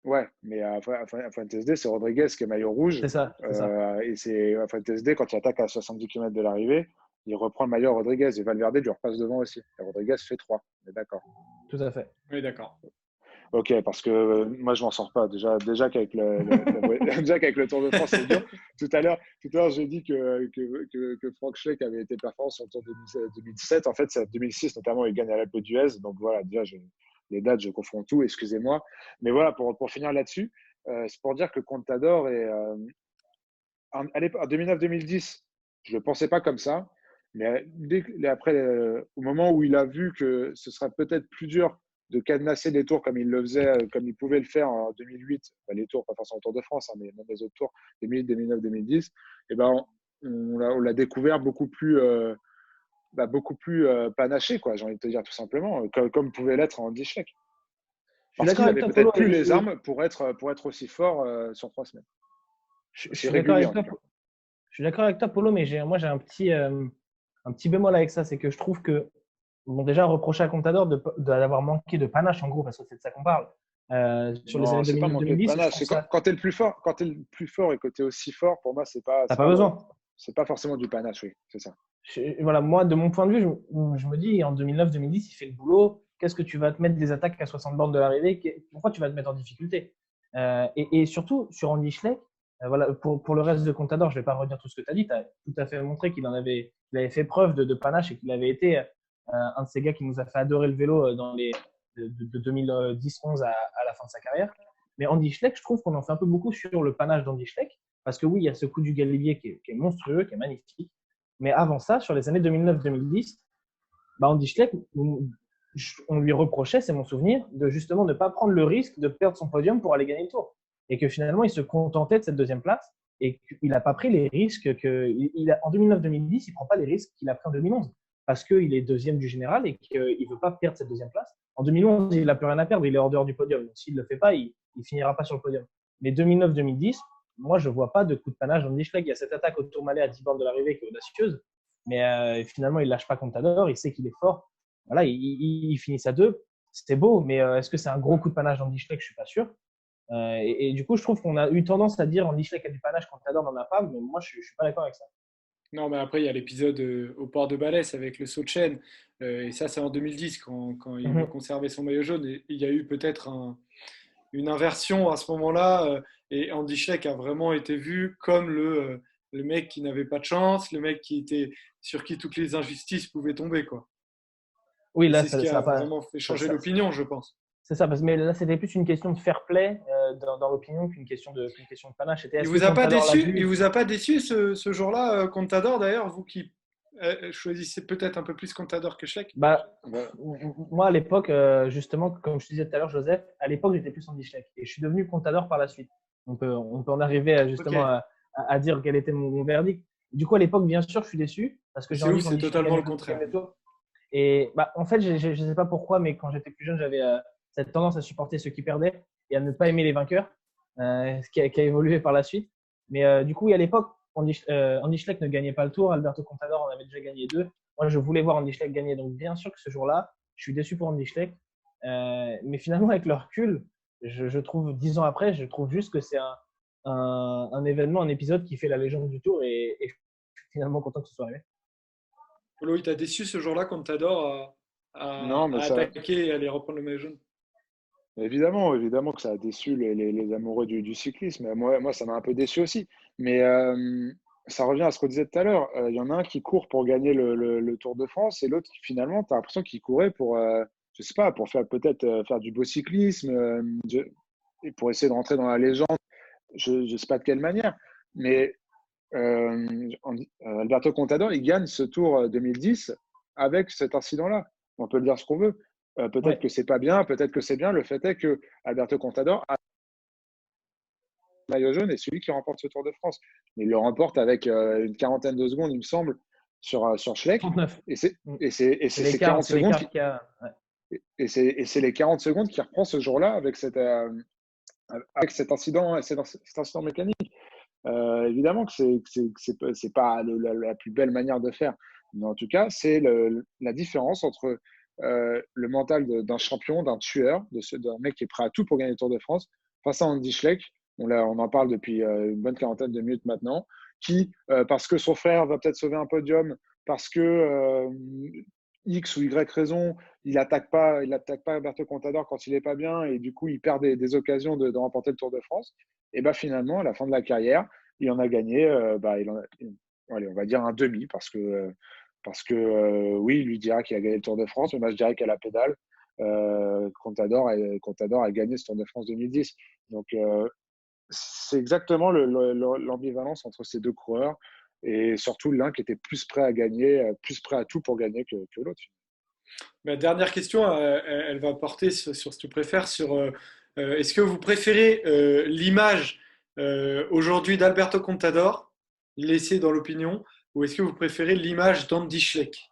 Ouais, mais à Fuentes D, c'est Rodriguez qui est maillot rouge. C'est ça, c'est ça. Et c'est à Fuentes D, quand il attaque à 70 km de l'arrivée, il reprend le maillot Rodriguez. Et Valverde lui repasse devant aussi. Et Rodriguez fait 3. On est d'accord. Tout à fait. Oui, d'accord. Ok, parce que moi je m'en sors pas. Déjà qu'avec déjà qu'avec le Tour de France c'est dur. Tout à l'heure, j'ai dit que Frank Schleck avait été performant sur le Tour de 2017. En fait, c'est 2006 notamment. Il gagne à l'Alpe d'Huez. Donc voilà, déjà les dates, je confonds tout. Excusez-moi. Mais voilà, pour finir là-dessus, c'est pour dire que Contador est en 2009-2010, je le pensais pas comme ça. Mais après, au moment où il a vu que ce serait peut-être plus dur de cadenasser les tours comme il le faisait, comme il pouvait le faire en 2008, enfin, les tours, pas forcément le Tour de France, hein, mais même les autres tours, 2008, 2009, 2010, et ben on l'a découvert beaucoup plus panaché, quoi, j'ai envie de te dire tout simplement, comme pouvait l'être Andy Schleck. Je suis Parce d'accord qu'il avec avait toi, Polo. peut-être plus les armes pour être aussi fort sur 3 semaines. Je Aussi suis d'accord régulier avec en tout toi. cas. Je suis d'accord avec toi, Polo, mais moi, j'ai un petit bémol avec ça. C'est que je trouve que, bon, déjà, reprocher à Contador d'avoir manqué de panache, en gros, parce que c'est de ça qu'on parle, sur les Non, années c'est pas manquer de 2009-2010, je panache. trouve C'est quand, ça. quand tu es le plus fort, quand tu es le plus fort et que tu es aussi fort, pour moi, T'as pas besoin. c'est pas forcément du panache, oui, c'est ça. Voilà, moi, de mon point de vue, je me dis, en 2009-2010, il fait le boulot. Qu'est-ce que tu vas te mettre des attaques à 60 bornes de l'arrivée? Pourquoi tu vas te mettre en difficulté? Et surtout, sur Andy Schleck, voilà, pour le reste de Contador, je ne vais pas redire tout ce que tu as dit. Tu as tout à fait montré qu'il avait fait preuve de panache et qu'il avait été un de ces gars qui nous a fait adorer le vélo de 2010-11 à la fin de sa carrière. Mais Andy Schleck, je trouve qu'on en fait un peu beaucoup sur le panache d'Andy Schleck. Parce que oui, il y a ce coup du Galibier qui est monstrueux, qui est magnifique. Mais avant ça, sur les années 2009-2010, Andy Schleck, on lui reprochait, c'est mon souvenir, de justement ne pas prendre le risque de perdre son podium pour aller gagner le Tour. Et que finalement, il se contentait de cette deuxième place et qu'il n'a pas pris les risques en 2009-2010, il ne prend pas les risques qu'il a pris en 2011 parce qu'il est deuxième du général et qu'il ne veut pas perdre cette deuxième place. En 2011, il n'a plus rien à perdre, il est hors dehors du podium. Donc, s'il ne le fait pas, il ne finira pas sur le podium. Mais 2009-2010, moi, je ne vois pas de coup de panache d'Andy Schleck. Il y a cette attaque au Tourmalet à 10 bornes de l'arrivée qui est audacieuse, mais finalement, il ne lâche pas Contador, il sait qu'il est fort. Voilà, il finit à 2. C'était beau, mais est-ce que c'est un gros coup de panache d'Andy Schleck? Je ne suis pas sûr. Et du coup, je trouve qu'on a eu tendance à dire Andy Schleck a du panache, Contador n'en a pas, mais moi, je ne suis pas d'accord avec ça. Non, mais après, il y a l'épisode au port de Balès avec le saut de chaîne. Et ça, c'est en 2010, quand il veut Mhm. conserver son maillot jaune. Et il y a eu peut-être une inversion à ce moment-là. Et Andy Schleck a vraiment été vu comme le mec qui n'avait pas de chance, le mec sur qui toutes les injustices pouvaient tomber, quoi. Oui, Et là, c'est ce qui ça a a pas. vraiment fait changer l'opinion, je pense. C'est ça, mais là, c'était plus une question de fair play dans l'opinion qu'une question de panache. C'était Il est-ce que vous a pas Contador l'a déçu? Il vu? vous a pas déçu ce jour-là, Contador, d'ailleurs, vous qui choisissez peut-être un peu plus Contador que Schleck? Bah, Ouais. moi, à l'époque, justement, comme je te disais tout à l'heure, Joseph, à l'époque, j'étais plus Andy Schleck. Et je suis devenu Contador par la suite. On peut en arriver Ok. justement à dire quel était mon verdict. Du coup, à l'époque, bien sûr, je suis déçu parce que j'ai C'est ouf, envie c'est qu'Andy Schleck totalement le gagne contraire. le Tour. Et en fait, je ne sais pas pourquoi, mais quand j'étais plus jeune, j'avais cette tendance à supporter ceux qui perdaient et à ne pas aimer les vainqueurs, ce qui a évolué par la suite. Mais du coup, à l'époque, Andy Schleck ne gagnait pas le Tour. Alberto Contador en avait déjà gagné 2. Moi, je voulais voir Andy Schleck gagner. Donc, bien sûr que ce jour-là, je suis déçu pour Andy Schleck. Mais finalement, avec le recul, je trouve, 10 ans après, je trouve juste que c'est un événement, un épisode qui fait la légende du Tour et je suis finalement content que ce soit arrivé. Polo, il t'a déçu ce jour-là quand t'adores Non, mais à ça, attaquer et aller reprendre le maillot jaune? évidemment que ça a déçu les amoureux du cyclisme. Moi, ça m'a un peu déçu aussi. Mais ça revient à ce qu'on disait tout à l'heure. Il y en a un qui court pour gagner le Tour de France et l'autre qui, finalement, tu as l'impression qu'il courait pour, je sais pas, pour faire peut-être faire du beau cyclisme et pour essayer de rentrer dans la légende. Je ne sais pas de quelle manière. Mais Alberto Contador, il gagne ce Tour 2010 avec cet incident-là. On peut le dire ce qu'on veut. Peut-être Ouais. que c'est pas bien, peut-être que c'est bien. Le fait est que Alberto Contador a le maillot jaune et celui qui remporte ce Tour de France. Il le remporte avec une quarantaine de secondes, il me semble, sur Schleck. 39. Et c'est Mm. ces 40 C'est secondes l'écart qu'il y a. Ouais. et c'est les 40 secondes qu'il reprend ce jour-là avec cet incident mécanique. Évidemment que c'est pas la plus belle manière de faire, mais en tout cas, c'est la différence entre le mental d'un champion, d'un tueur, d'un mec qui est prêt à tout pour gagner le Tour de France, face à Andy Schleck. On en parle depuis une bonne quarantaine de minutes maintenant, qui, parce que son frère va peut-être sauver un podium, parce que X ou Y raison, il attaque pas Alberto Contador quand il est pas bien et du coup il perd des occasions de remporter le Tour de France. Et bah finalement, à la fin de la carrière, il en a gagné, allez, on va dire un demi parce que oui, il lui dira qu'il a gagné le Tour de France, mais moi je dirais qu'à la pédale, Contador a gagné ce Tour de France 2010. Donc c'est exactement l'ambivalence entre ces deux coureurs et surtout l'un qui était plus prêt à gagner, plus prêt à tout pour gagner que l'autre. Ma dernière question, elle va porter sur ce que tu préfères, est-ce que vous préférez l'image aujourd'hui d'Alberto Contador, laissée dans l'opinion, ou est-ce que vous préférez l'image d'Andy Schleck?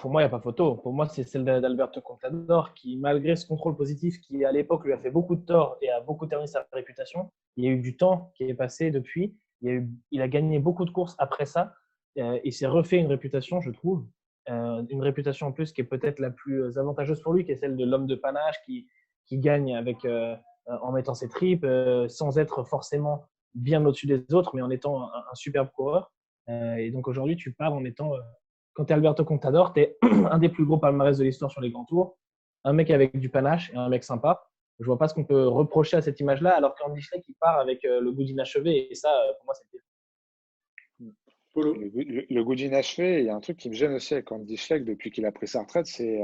Pour moi, il n'y a pas photo. Pour moi, c'est celle d'Alberto Contador qui, malgré ce contrôle positif qui, à l'époque, lui a fait beaucoup de tort et a beaucoup terni sa réputation, il y a eu du temps qui est passé depuis. Il a gagné beaucoup de courses après ça. Il s'est refait une réputation, je trouve. Une réputation en plus qui est peut-être la plus avantageuse pour lui, qui est celle de l'homme de panache qui gagne en mettant ses tripes, sans être forcément bien au-dessus des autres, mais en étant un superbe coureur. Et donc aujourd'hui, tu pars en étant, quand tu es Alberto Contador, tu es un des plus gros palmarès de l'histoire sur les grands tours, un mec avec du panache et un mec sympa. Je vois pas ce qu'on peut reprocher à cette image-là, alors qu'Andy Schleck, il part avec le goût d'inachevé. Et ça, pour moi, c'est pire. Polo. Le goût d'inachevé, il y a un truc qui me gêne aussi avec Andy Schleck depuis qu'il a pris sa retraite, c'est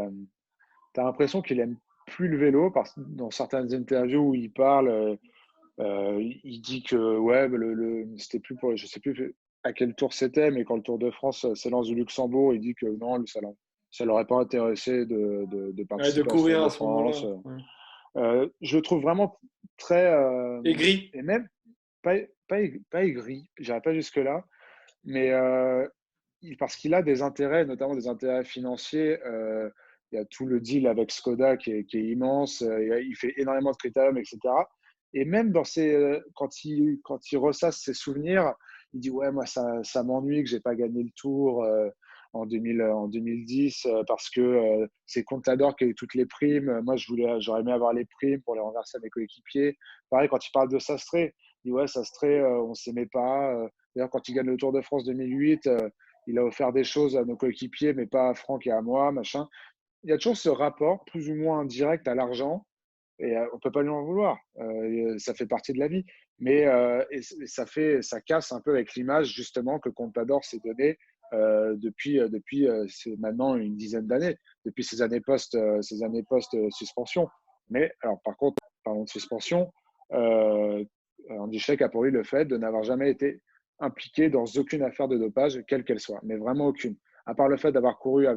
tu as l'impression qu'il aime plus le vélo. Dans certaines interviews où il parle, il dit que ouais, c'était plus pour, je sais plus à quel tour c'était, mais quand le Tour de France s'élance du Luxembourg, il dit que non, ça l'aurait pas intéressé de participer de à ce Tour courir de à ce moment-là. France. Ouais. Je le trouve vraiment très Aigri. et même pas aigri, j'irai pas jusque là, mais parce qu'il a des intérêts, notamment des intérêts financiers. Il y a tout le deal avec Skoda qui est immense. Il fait énormément de critériums, etc. Et même quand il ressasse ses souvenirs, il dit ouais, moi ça m'ennuie que j'ai pas gagné le Tour en 2010 parce que c'est Contador qui a eu toutes les primes. Moi j'aurais aimé avoir les primes pour les renverser à mes coéquipiers. Pareil, quand il parle de Sastré, il dit ouais, Sastré, on s'aimait pas. D'ailleurs, quand il gagne le Tour de France 2008, il a offert des choses à nos coéquipiers, mais pas à Franck et à moi, machin. Il y a toujours ce rapport plus ou moins direct à l'argent et on ne peut pas lui en vouloir. Ça fait partie de la vie. Mais ça casse un peu avec l'image justement que Contador s'est donnée depuis c'est maintenant une dizaine d'années, depuis ces années post-suspension. Mais alors par contre, parlons de suspension, Andy Schleck a pour lui le fait de n'avoir jamais été impliqué dans aucune affaire de dopage, quelle qu'elle soit, mais vraiment aucune. À part le fait d'avoir couru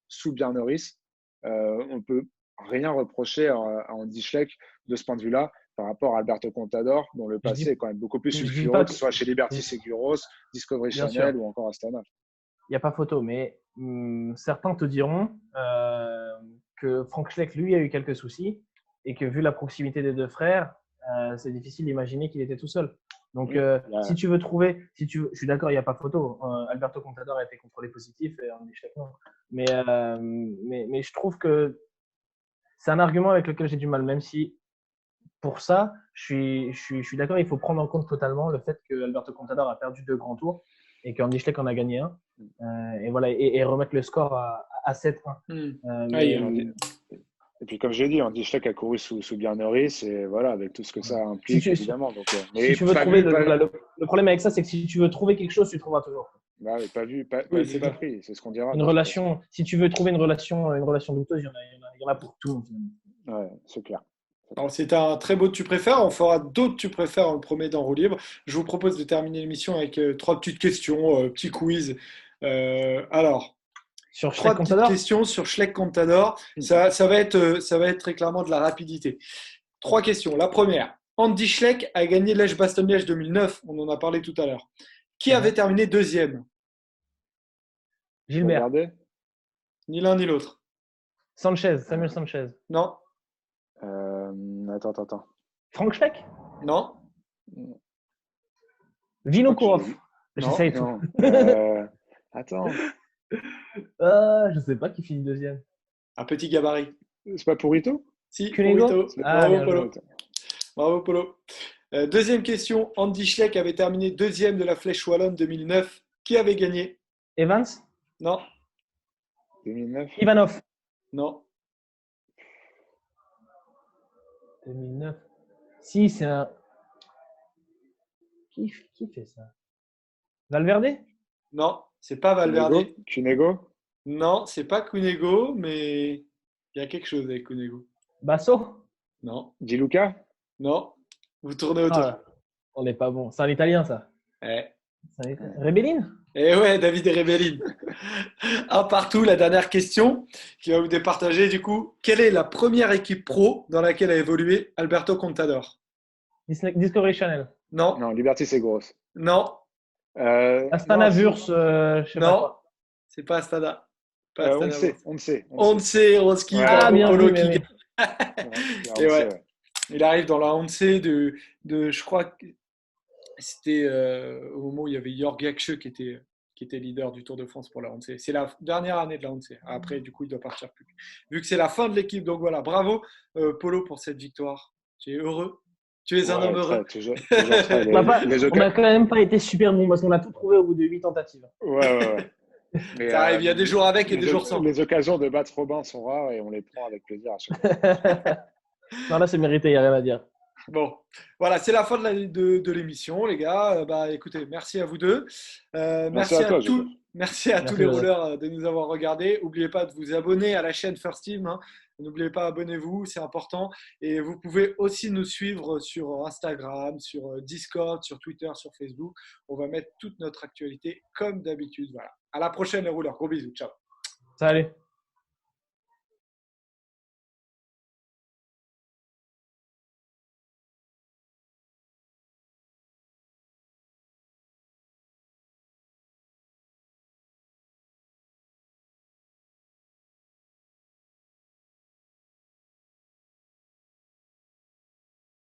sous Björn Norris, on ne peut rien reprocher à Andy Schleck de ce point de vue-là par rapport à Alberto Contador, dont le passé est quand même beaucoup plus sulfureux, que ce soit chez Liberty Seguros, Discovery Channel ou encore Astana. Il n'y a pas photo, mais certains te diront que Frank Schleck, lui, a eu quelques soucis et que vu la proximité des deux frères, c'est difficile d'imaginer qu'il était tout seul. Donc, si tu veux trouver, je suis d'accord, il n'y a pas photo. Alberto Contador a été contrôlé positif et Andy Schleck non. Mais je trouve que c'est un argument avec lequel j'ai du mal, même si pour ça, je suis d'accord, il faut prendre en compte totalement le fait que Alberto Contador a perdu 2 grands tours et qu'Andy Schleck en a gagné un. Et voilà, et remettre le score à 7-1. Et puis, comme je l'ai dit, Andy Schleck a couru sous Björn Norris et voilà, avec tout ce que ça implique, évidemment. Donc, si tu veux trouver le problème avec ça, c'est que si tu veux trouver quelque chose, tu trouveras toujours. Bah, pas pris, c'est ce qu'on dira. Une relation, si tu veux trouver une relation douteuse, il y en a pour tout. Ouais, c'est clair. Alors, c'est un très beau tu préfères. On fera d'autres tu préfères, on le promet, dans Roue Libre. Je vous propose de terminer l'émission avec 3 petites questions, petit quiz. Alors, sur 3 petites questions sur Schleck Contador. Ça va être très clairement de la rapidité. 3 questions. La première, Andy Schleck a gagné l'Èche-Bastogne-Liège 2009. On en a parlé tout à l'heure. Qui avait terminé deuxième? Gilbert. Ni l'un ni l'autre. Samuel Sanchez. Non. Attends. Frank Schleck? Non. Vinokourov. J'essaye tout. Attends. Je sais pas qui finit deuxième. Un petit gabarit. C'est pas Purito? Si, Cunego. Purito. Bravo, Polo. Deuxième question. Andy Schleck avait terminé deuxième de la Flèche Wallonne 2009. Qui avait gagné? Evans? Non. 2009. Ivanov? Non. 2009. Si, c'est un. Qui fait ça? Valverde? Non, c'est pas Valverde. Cunego? Non, c'est pas Cunego, mais il y a quelque chose avec Cunego. Basso? Non. Di Luca? Non. Vous tournez autour. On n'est pas bon. C'est un Italien, ça. Rebellin? Eh ouais, David Rebellin. Un partout, la dernière question qui va vous départager du coup. Quelle est la première équipe pro dans laquelle a évolué Alberto Contador? Discovery Channel. Non. Non, Liberty Seguros. Non. Astana Vurs, je sais pas. Non, c'est pas Astana. Pas On le Stana sait, on le sait. Once, Roski, Ouais. Ah, bravo bien Polo vu, qui bien gagne. Ouais, on Et le ouais, sait, ouais. il arrive dans la Once je crois que c'était au moment où il y avait Jörg Jaksch qui était leader du Tour de France pour la Once. C'est la dernière année de la Once. Après, du coup, il doit partir plus. Vu que c'est la fin de l'équipe, donc voilà, bravo Polo pour cette victoire. Tu es heureux? Tu es un homme Ouais, heureux? très, toujours très. On n'a quand même pas été super bon parce qu'on a tout trouvé au bout de 8 tentatives. Ouais, ouais, ouais. Mais Ça arrive, il y a des jours avec et des jours sans. les occasions de battre Robin sont rares et on les prend avec plaisir à chaque fois. Non, là, c'est mérité, il n'y a rien à dire. Bon, voilà, c'est la fin de l'émission, les gars. Bah, écoutez, merci à vous deux. Merci à toi, Joseph. Merci à tous Merci, les Joseph. rouleurs de nous avoir regardés. N'oubliez pas de vous abonner à la chaîne First Team, hein. N'oubliez pas, abonnez-vous, c'est important. Et vous pouvez aussi nous suivre sur Instagram, sur Discord, sur Twitter, sur Facebook. On va mettre toute notre actualité comme d'habitude. Voilà. À la prochaine, les rouleurs. Gros bisous. Ciao. Salut.